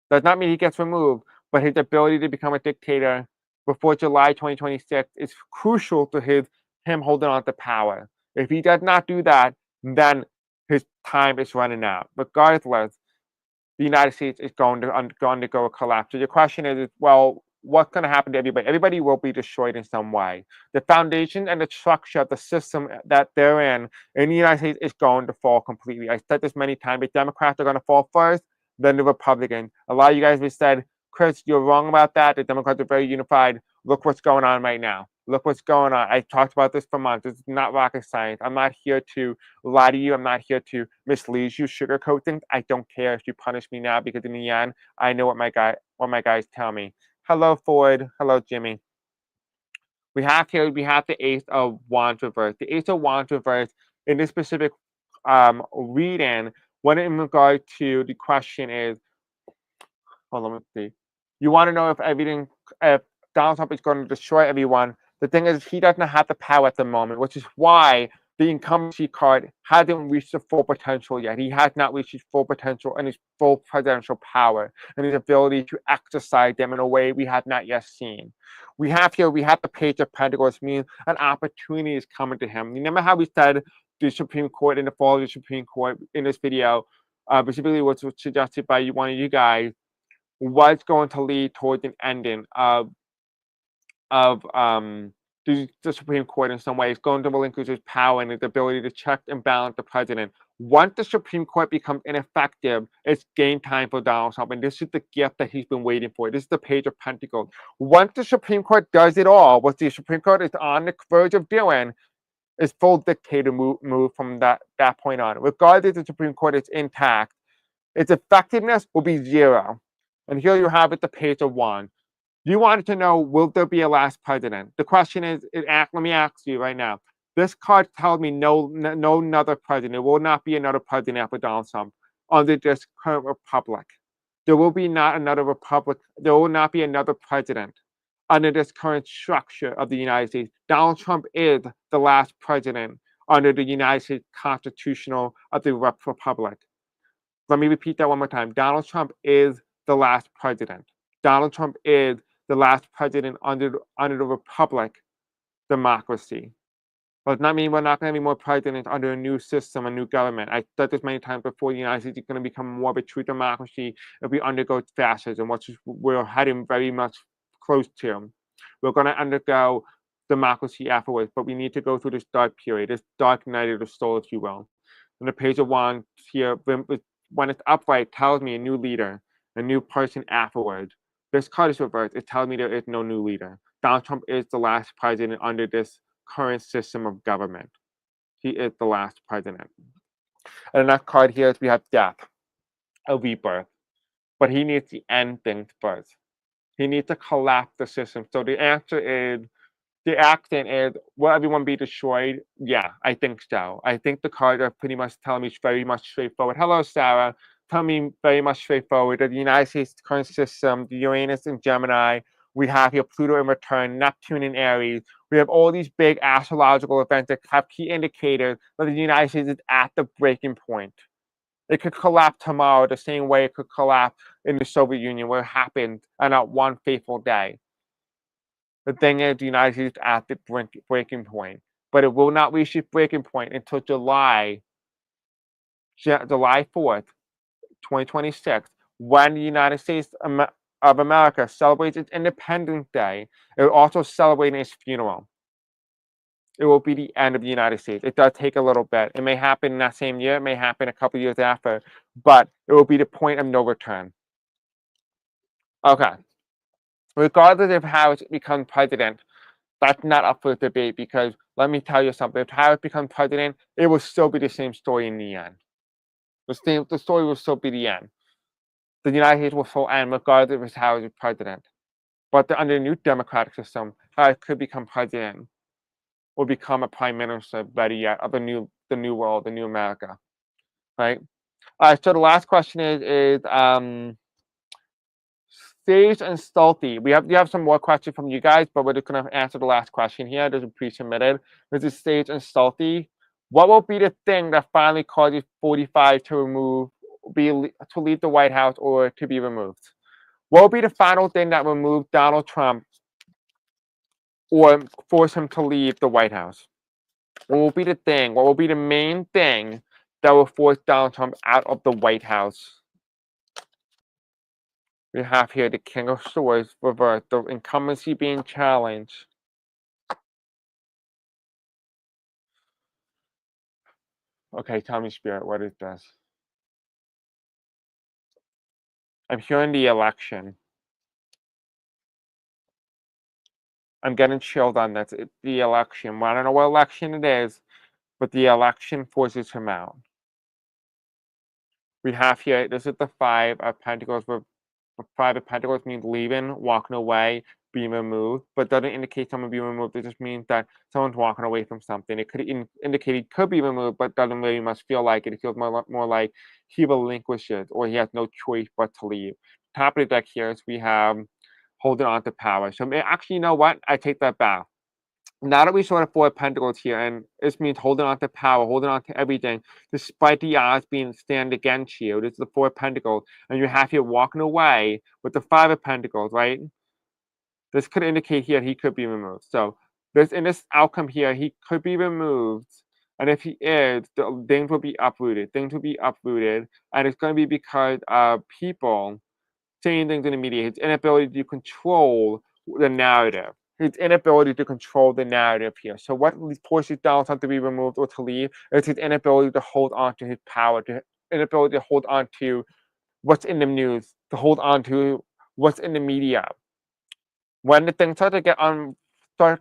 S1: Does not mean he gets removed, but his ability to become a dictator before July 2026 is crucial to him holding on to power. If he does not do that, then his time is running out. Regardless, the United States is going to undergo a collapse. So your question is, well, what's going to happen to everybody? Everybody will be destroyed in some way. The foundation and the structure of the system that they're in the United States is going to fall completely. I said this many times. The Democrats are going to fall first, then the Republicans. A lot of you guys have said, Chris, you're wrong about that. The Democrats are very unified. Look what's going on right now. Look what's going on. I talked about this for months. This is not rocket science. I'm not here to lie to you. I'm not here to mislead you, sugarcoat things. I don't care if you punish me now because in the end, I know what my guys tell me. Hello, Ford. Hello, Jimmy. We have the Ace of Wands reversed. The Ace of Wands reversed in this specific reading, when in regard to the question is, hold on, let's see. You want to know if Donald Trump is going to destroy everyone. The thing is, he doesn't have the power at the moment, which is why the incumbency card hasn't reached the full potential yet. He has not reached his full potential and his full presidential power and his ability to exercise them in a way we have not yet seen. We have the Page of Pentacles, meaning an opportunity is coming to him. Remember how we said the Supreme Court in the fall of the Supreme Court in this video, specifically what was suggested by one of you guys, was going to lead towards an ending of the Supreme Court in some ways, going to relinquish its power and its ability to check and balance the president. Once the Supreme Court becomes ineffective, it's game time for Donald Trump. And this is the gift that he's been waiting for. This is the Page of Pentacles. Once the Supreme Court does it all, what the Supreme Court is on the verge of doing is full dictator move from that point on. Regardless if the Supreme Court is intact, its effectiveness will be zero. And here you have it, the Page of Wands. You wanted to know, will there be a last president? The question is, let me ask you right now. This card tells me no another president. There will not be another president after Donald Trump under this current republic. There will be not another republic. There will not be another president under this current structure of the United States. Donald Trump is the last president under the United States constitutional of the republic. Let me repeat that one more time. Donald Trump is the last president. Donald Trump is the last president under the republic democracy. Does not mean we're not going to be more presidents under a new system, a new government. I said this many times before. The United States is going to become more of a true democracy if we undergo fascism, which we're heading very much close to. We're going to undergo democracy afterwards, but we need to go through this dark period, this dark night of the soul, if you will. And the Page of Wands here, when it's upright, tells me a new leader, a new person afterwards. This card is reversed. It tells me there is no new leader. Donald Trump is the last president under this current system of government. He is the last president. And the next card here is we have death, a rebirth. But he needs to end things first. He needs to collapse the system. So the answer is, the accent is, will everyone be destroyed? Yeah, I think so. I think the cards are pretty much telling me very much straightforward. Hello, Sarah. Tell me very much straightforward that the United States current system, the Uranus in Gemini, we have here Pluto in return, Neptune in Aries. We have all these big astrological events that have key indicators that the United States is at the breaking point. It could collapse tomorrow the same way it could collapse in the Soviet Union, where it happened on that one fateful day. The thing is, the United States is at the breaking point, but it will not reach its breaking point until July 4th, 2026, when the United States of America celebrates its Independence Day. It will also celebrate its funeral. It will be the end of the United States. It does take a little bit. It may happen in that same year. It may happen a couple years after, but it will be the point of no return. Okay. Regardless of Harris becomes president, that's not up for debate, because let me tell you something. If Harris becomes president, it will still be the same story in the end. The story will still be the end. The United States will still end regardless if Harris is president. But under the new democratic system, Harris could become president or become a prime minister, better yet, of the new world, the new America. Right? All right, so the last question is sage and stealthy. We have some more questions from you guys, but we're just gonna answer the last question here. This is pre-submitted. This is sage and stealthy. What will be the thing that finally causes 45 to leave the White House or to be removed? What will be the final thing that will move Donald Trump or force him to leave the White House? What will be the thing? What will be the main thing that will force Donald Trump out of the White House? We have here the King of Swords reversed, the incumbency being challenged. Okay, tell me, Spirit, what is this? I'm hearing the election. I'm getting chilled on this. It's the election. Well, I don't know what election it is, but the election forces him out. We have here, this is the Five of Pentacles. Five of Pentacles means leaving, walking away, being removed, but doesn't indicate someone being removed. It just means that someone's walking away from something. It could indicate he could be removed, but doesn't really much feel like it. It feels more like he relinquishes or he has no choice but to leave. Top of the deck here is we have holding on to power. So actually, you know what? I take that back. Now that we saw the Four of Pentacles here, and this means holding on to power, holding on to everything, despite the odds being stand against you. This is the Four of Pentacles, and you have here walking away with the Five of Pentacles, right? This could indicate here he could be removed. So in this outcome here, he could be removed, and if he is, things will be uprooted. Things will be uprooted, and it's going to be because of people saying things in the media. His inability to control the narrative. His inability to control the narrative here. So what forces Donald Trump to be removed or to leave is his inability to hold on to his power, to inability to hold on to what's in the news, to hold on to what's in the media. When the things start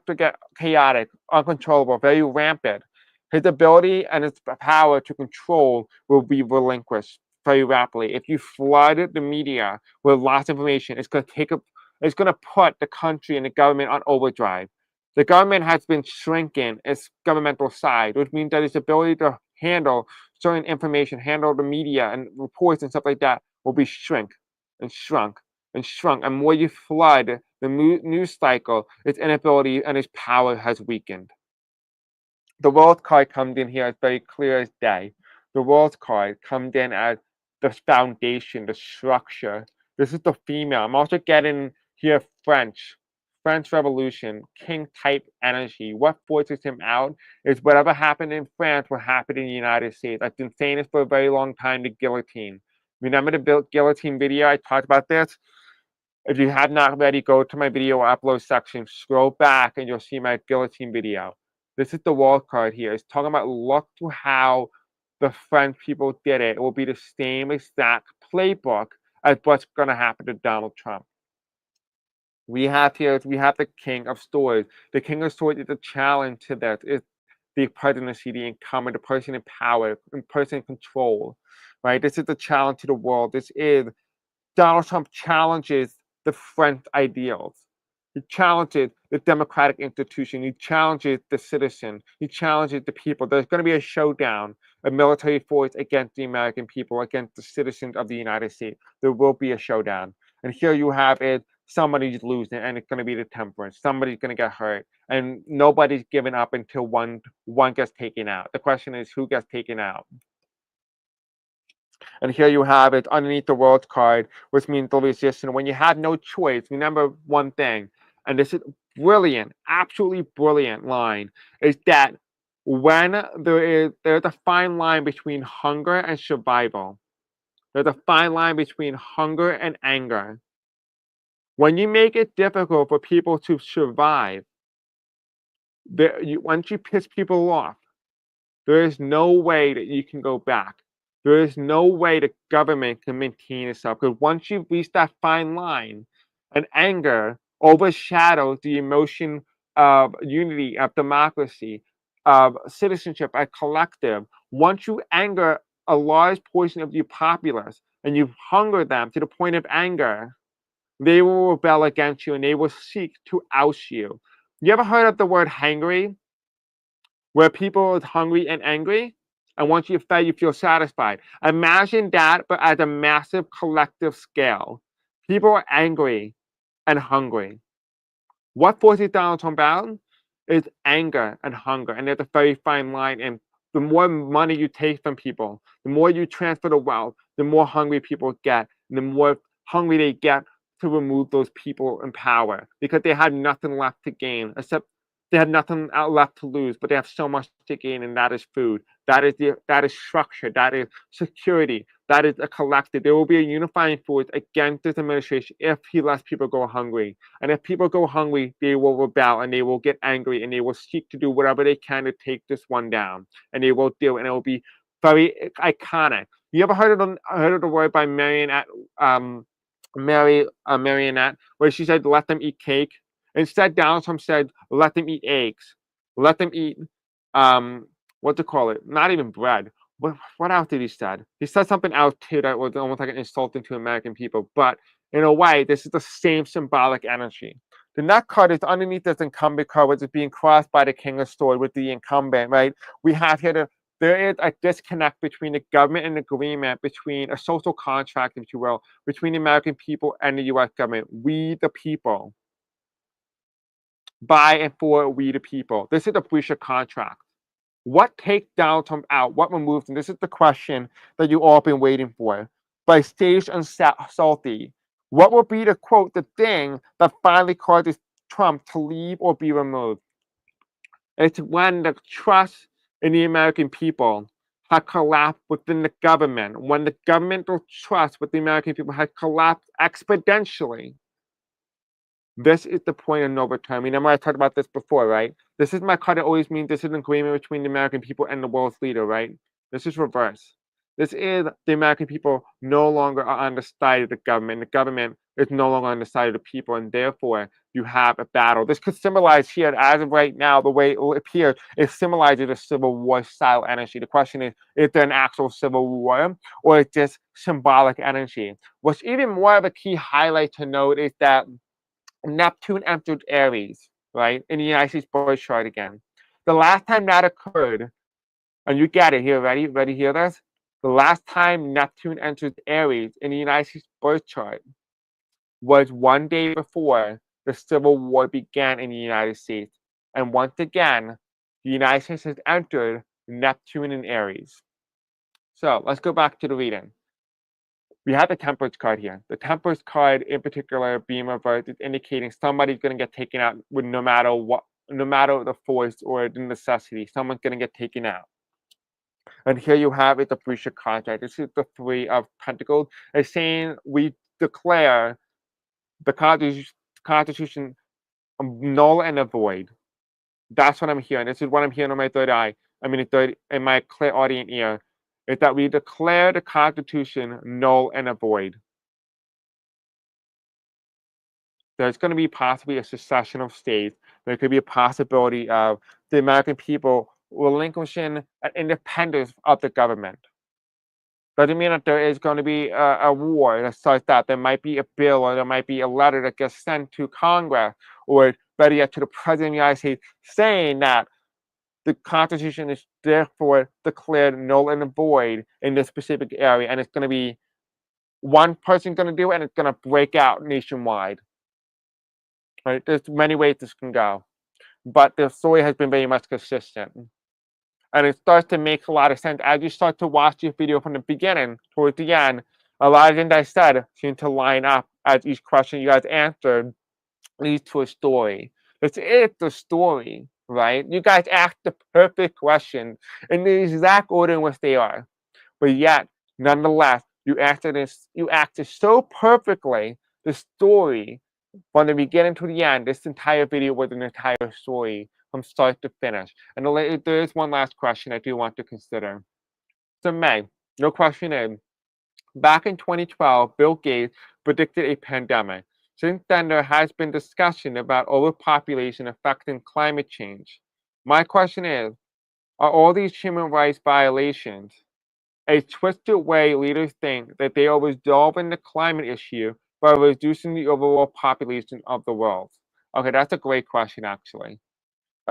S1: to get chaotic, uncontrollable, very rampant, his ability and his power to control will be relinquished very rapidly. If you flood the media with lots of information, it's going to put the country and the government on overdrive. The government has been shrinking its governmental side, which means that its ability to handle certain information, handle the media and reports and stuff like that will be shrunk and shrunk and shrunk. And more you flood the news cycle, its inability and its power has weakened. The World card comes in here as very clear as day. The World card comes in as the foundation, the structure. This is the female. I'm also getting here French Revolution, king type energy. What forces him out is whatever happened in France will happen in the United States. I've been saying this for a very long time, the guillotine. Remember the guillotine video? I talked about this. If you have not already, go to my video upload section, scroll back, and you'll see my guillotine video. This is the World card here. It's talking about look to how the French people did it. It will be the same exact playbook as what's going to happen to Donald Trump. We have the King of Swords. The King of Swords is a challenge to this. It's the presidency, the incumbent, the person in power, the person in control, right? This is the challenge to the world. This is Donald Trump challenges the French ideals. He challenges the democratic institution. He challenges the citizen. He challenges the people. There's going to be a showdown of military force against the American people, against the citizens of the United States. There will be a showdown. And here you have it, somebody's losing, and it's going to be the temperance. Somebody's going to get hurt. And nobody's giving up until one gets taken out. The question is, who gets taken out? And here you have it underneath the World card, which means the resistance. When you have no choice, remember one thing, and this is brilliant, absolutely brilliant line, is that when there's a fine line between hunger and survival. There's a fine line between hunger and anger. When you make it difficult for people to survive, once you piss people off, there is no way that you can go back. There is no way the government can maintain itself, because once you reach that fine line, and anger overshadows the emotion of unity, of democracy, of citizenship, a collective. Once you anger a large portion of your populace and you hunger them to the point of anger, they will rebel against you and they will seek to oust you. You ever heard of the word hangry? Where people are hungry and angry, and once you're fed, you feel satisfied. Imagine that, but at a massive collective scale. People are angry and hungry. What forces Donald Trump out is anger and hunger, and there's a very fine line. And the more money you take from people, the more you transfer the wealth, the more hungry people get, and the more hungry they get to remove those people in power because they have nothing left to gain except they have nothing left to lose, but they have so much to gain, and that is food. That is structure. That is security. That is a collective. There will be a unifying force against this administration if he lets people go hungry. And if people go hungry, they will rebel and they will get angry and they will seek to do whatever they can to take this one down. And they will do, and it will be very iconic. You ever heard of the word by Marionette, where she said, "Let them eat cake." Instead, Donald Trump said, "Let them eat eggs. Let them eat what to call it? Not even bread." What else did he said? He said something else too that was almost like an insulting to American people. But in a way, this is the same symbolic energy. The nut card is underneath this incumbent card, which is being crossed by the king of swords with the incumbent, right? We have here there is a disconnect between the government and agreement, between a social contract, if you will, between the American people and the U.S. government. We, the people, by and for we, the people. This is a breach of contract. What takes Donald Trump out? What removes him? This is the question that you all been waiting for. By Stage and Salty, what will be the quote, the thing that finally causes Trump to leave or be removed? It's when the trust in the American people had collapsed within the government, when the governmental trust with the American people had collapsed exponentially. This is the point of no return. Remember, I talked about this before, right? This is my card. It always means this is an agreement between the American people and the world's leader, right? This is reverse. This is the American people no longer are on the side of the government. The government is no longer on the side of the people, and therefore you have a battle. This could symbolize here, as of right now, the way it appears, it symbolizes a civil war style energy. The question is there an actual civil war, or is this symbolic energy? What's even more of a key highlight to note is that Neptune entered Aries, right, in the United States birth chart again. The last time that occurred, and you get it here, ready to hear this? The last time Neptune entered Aries in the United States birth chart was one day before the Civil War began in the United States. And once again, the United States has entered Neptune in Aries. So let's go back to the reading. We have the Temperance card here. The Temperance card in particular, being reversed, is indicating somebody's going to get taken out with no matter what, no matter the force or the necessity. Someone's going to get taken out. And here you have it, the breach of contract. This is the Three of Pentacles. It's saying we declare the Constitution null and void. That's what I'm hearing. This is what I'm hearing on my third eye. I mean, in my clairaudient ear, is that we declare the Constitution null and void. There's going to be possibly a secession of states. There could be a possibility of the American people relinquishing an independence of the government. Doesn't mean that there is going to be a war that starts that. There might be a bill or there might be a letter that gets sent to Congress or better yet to the President of the United States saying that the Constitution is therefore declared null and void in this specific area, and it's going to be one person going to do it, and it's going to break out nationwide. Right? There's many ways this can go, but the story has been very much consistent, and it starts to make a lot of sense as you start to watch this video from the beginning towards the end. A lot of things I said seem to line up as each question you guys answered leads to a story. This is the story, right? You guys asked the perfect question in the exact order in which they are, but yet, nonetheless, you acted so perfectly. The story, from the beginning to the end, this entire video was an entire story from start to finish. And there is one last question I do want to consider. So, May, your question is, back in 2012, Bill Gates predicted a pandemic. Since then, there has been discussion about overpopulation affecting climate change. My question is, are all these human rights violations a twisted way leaders think that they are resolving the climate issue by reducing the overall population of the world? Okay, that's a great question, actually.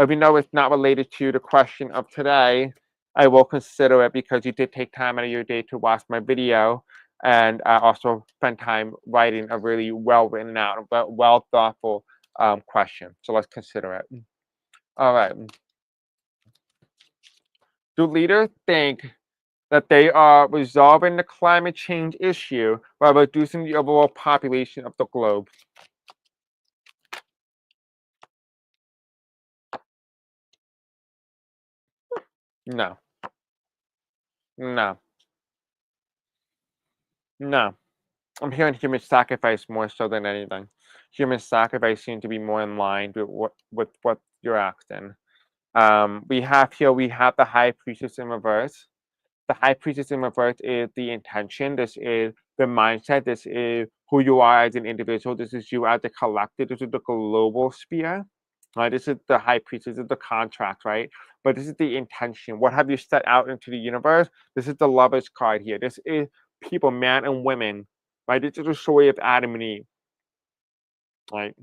S1: Even though it's not related to the question of today, I will consider it because you did take time out of your day to watch my video. and also spend time writing a really well written out, but well thoughtful question. So let's consider it. All right. Do leaders think that they are resolving the climate change issue by reducing the overall population of the globe? No, no, no. I'm hearing human sacrifice more so than anything. Human sacrifice seems to be more in line with what you're asking. We have the high priestess in reverse. The high priestess in reverse is the intention. This is the mindset. This is who you are as an individual. This is you as a collective. This is the global sphere. Right? This is the high priestess. This is the contract, right? But this is the intention. What have you set out into the universe? This is the lovers card here. This is people, man and women, right? This is the story of Adam and Eve, right?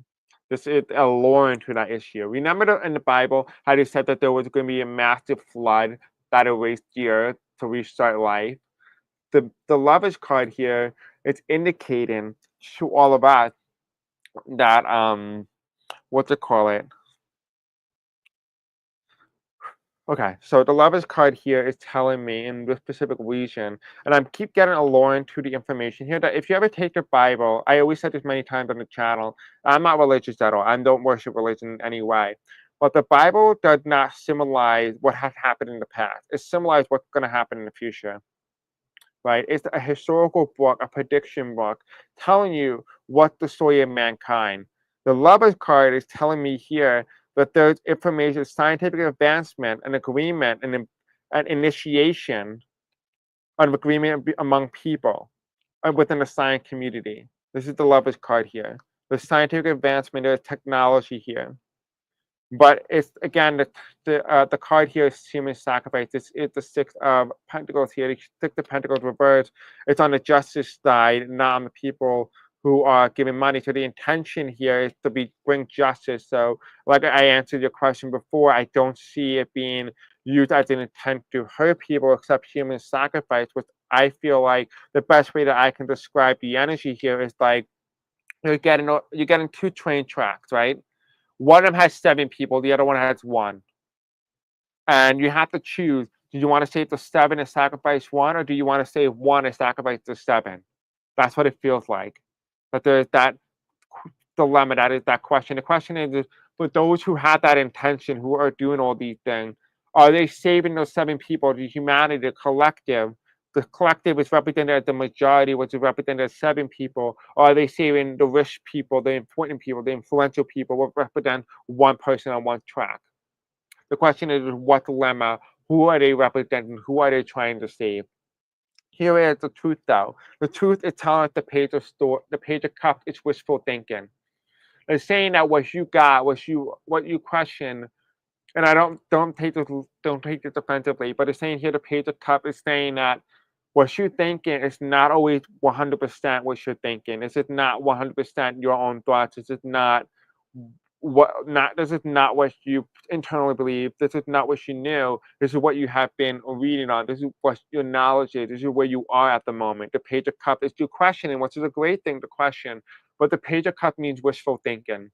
S1: This is a lore into that issue. Remember in the Bible how they said that there was going to be a massive flood that erased the earth to restart life? The lovers card here is indicating to all of us that what to call it. Okay, so the lovers card here is telling me in this specific region, and I keep getting alluring to the information here that if you ever take the Bible, I always said this many times on the channel, I'm not religious at all. I don't worship religion in any way. But the Bible does not symbolize what has happened in the past. It symbolizes what's going to happen in the future, right? It's a historical book, a prediction book, telling you what the story of mankind. The lovers card is telling me here that there's information, scientific advancement, and agreement, and an initiation of agreement among people within the science community. This is the lovers card here. There's scientific advancement, there's technology here. But it's again the card here is human sacrifice. This is the Six of Pentacles here. The Six of Pentacles reversed. It's on the justice side, not on the people who are giving money. So the intention here is to bring justice. So like I answered your question before, I don't see it being used as an intent to hurt people except human sacrifice, which I feel like the best way that I can describe the energy here is like you're getting two train tracks, right? One of them has 7 people, the other one has one. And you have to choose, do you want to save the 7 and sacrifice one, or do you want to save one and sacrifice the 7? That's what it feels like. But there's that dilemma, that is that question. The question is for those who have that intention, who are doing all these things, are they saving those 7 people, the humanity, the collective? The collective is represented as the majority, which is represented as 7 people. Or are they saving the rich people, the important people, the influential people, what represent one person on one track? The question is what dilemma? Who are they representing? Who are they trying to save? Here is the truth, though. The truth is telling us the page of cups is wishful thinking. It's saying that what you got, what you question, and I don't take this offensively, but it's saying here the page of cup is saying that what you're thinking is not always 100% what you're thinking. This is not 100% your own thoughts. This is not what you internally believe. This is not what you knew. This is what you have been reading on. This is what your knowledge is. This is where you are at the moment. The page of cup is you questioning, which is a great thing to question. But the page of cup means wishful thinking.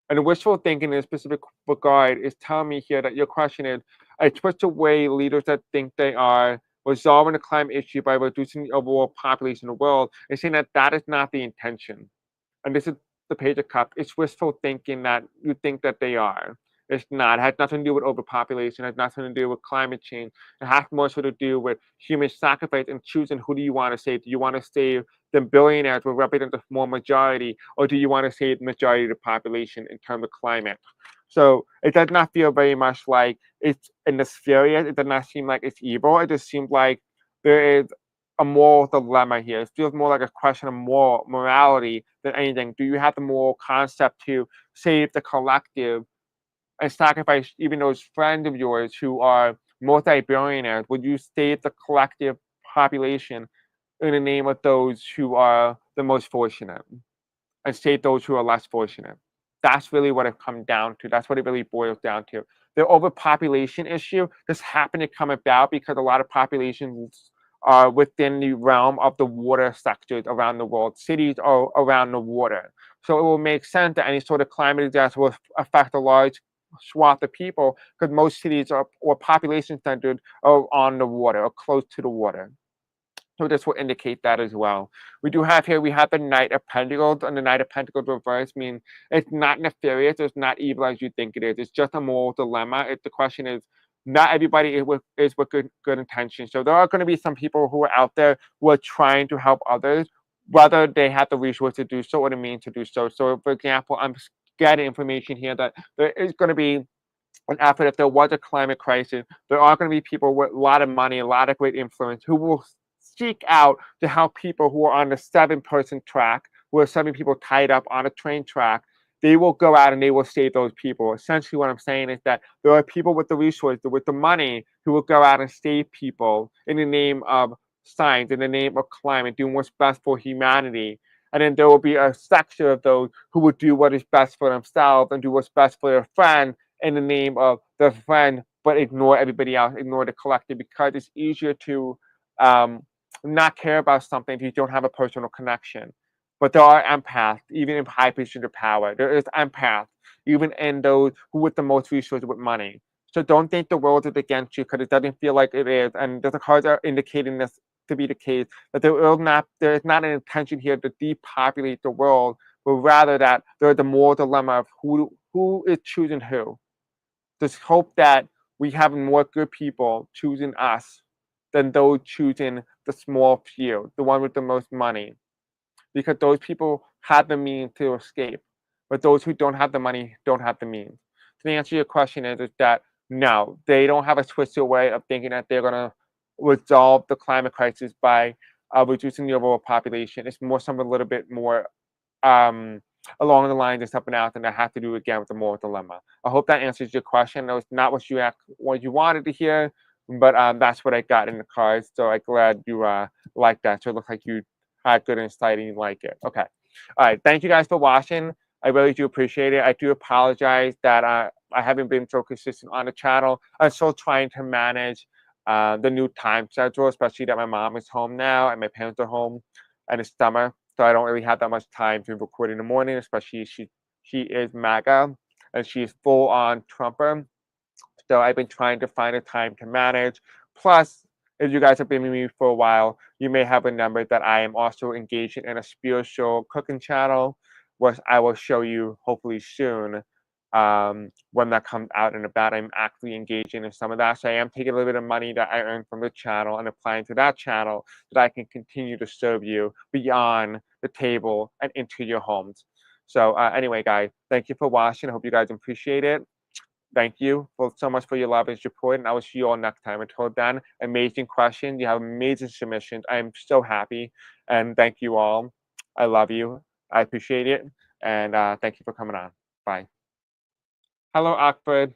S1: And the wishful thinking in a specific regard is telling me here that your question is, I twist away leaders that think they are resolving the climate issue by reducing the overall population of the world, and saying that that is not the intention. And this is the page of cups. It's wishful thinking that you think that they are. It's not. It has nothing to do with overpopulation. It has nothing to do with climate change. It has more so to do with human sacrifice and choosing who do you want to save. Do you want to save the billionaires who represent the small majority, or do you want to save the majority of the population in terms of climate? So it does not feel very much like it's nefarious. It does not seem like it's evil. It just seems like there is a moral dilemma here. It feels more like a question of morality than anything. Do you have the moral concept to save the collective and sacrifice even those friends of yours who are multi-billionaires? Would you save the collective population in the name of those who are the most fortunate and save those who are less fortunate? That's really what it comes down to. That's what it really boils down to. The overpopulation issue just happened to come about because a lot of populations are within the realm of the water sectors around the world. Cities are around the water. So it will make sense that any sort of climate disaster will affect a large swath of people because most cities are, or population centers are on the water or close to the water. So this will indicate that as well. We do have here, we have the Knight of Pentacles, and the Knight of Pentacles reverse means it's not nefarious, it's not evil as you think it is. It's just a moral dilemma. The question is, not everybody is with good intentions. So there are going to be some people who are out there who are trying to help others, whether they have the resources to do so or the means to do so. So for example, I'm getting information here that there is going to be an effort if there was a climate crisis. There are going to be people with a lot of money, a lot of great influence who will seek out to help people who are on the 7-person track, who are 7 people tied up on a train track. They will go out and they will save those people. Essentially, what I'm saying is that there are people with the resources, with the money, who will go out and save people in the name of science, in the name of climate, doing what's best for humanity. And then there will be a section of those who will do what is best for themselves and do what's best for their friend in the name of their friend, but ignore everybody else, ignore the collective, because it's easier to not care about something if you don't have a personal connection. But there are empaths, even in high positions of power. There is empaths, even in those who with the most resources with money. So don't think the world is against you because it doesn't feel like it is. And the cards are indicating this to be the case, that there is not an intention here to depopulate the world, but rather that there is the moral dilemma of who is choosing who. Just hope that we have more good people choosing us than those choosing the small few, the one with the most money, because those people have the means to escape, but those who don't have the money don't have the means. So the answer to your question is that no, they don't have a twisted way of thinking that they're going to resolve the climate crisis by reducing the overall population. It's more something a little bit more um, along the lines of something else, and I have to do again with the moral dilemma. I hope that answers your question. That was not what you wanted to hear, but that's what I got in the cards. So I'm glad you like that. So it looks like you had good insight and you like it. Okay. All right. Thank you guys for watching. I really do appreciate it. I do apologize that I haven't been so consistent on the channel. I'm still trying to manage the new time schedule, especially that my mom is home now and my parents are home and it's summer. So I don't really have that much time to record in the morning, especially she is MAGA and she's full on Trumper. So I've been trying to find a time to manage. Plus, if you guys have been with me for a while, you may have remembered that I am also engaged in a spiritual cooking channel, which I will show you hopefully soon. When that comes out and about, I'm actually engaging in some of that. So I am taking a little bit of money that I earned from the channel and applying to that channel so that I can continue to serve you beyond the table and into your homes. So anyway, guys, thank you for watching. I hope you guys appreciate it. Thank you so much for your love and support, and I will see you all next time. Until then, amazing questions. You have amazing submissions. I am so happy, and thank you all. I love you. I appreciate it, and thank you for coming on. Bye. Hello, Akford.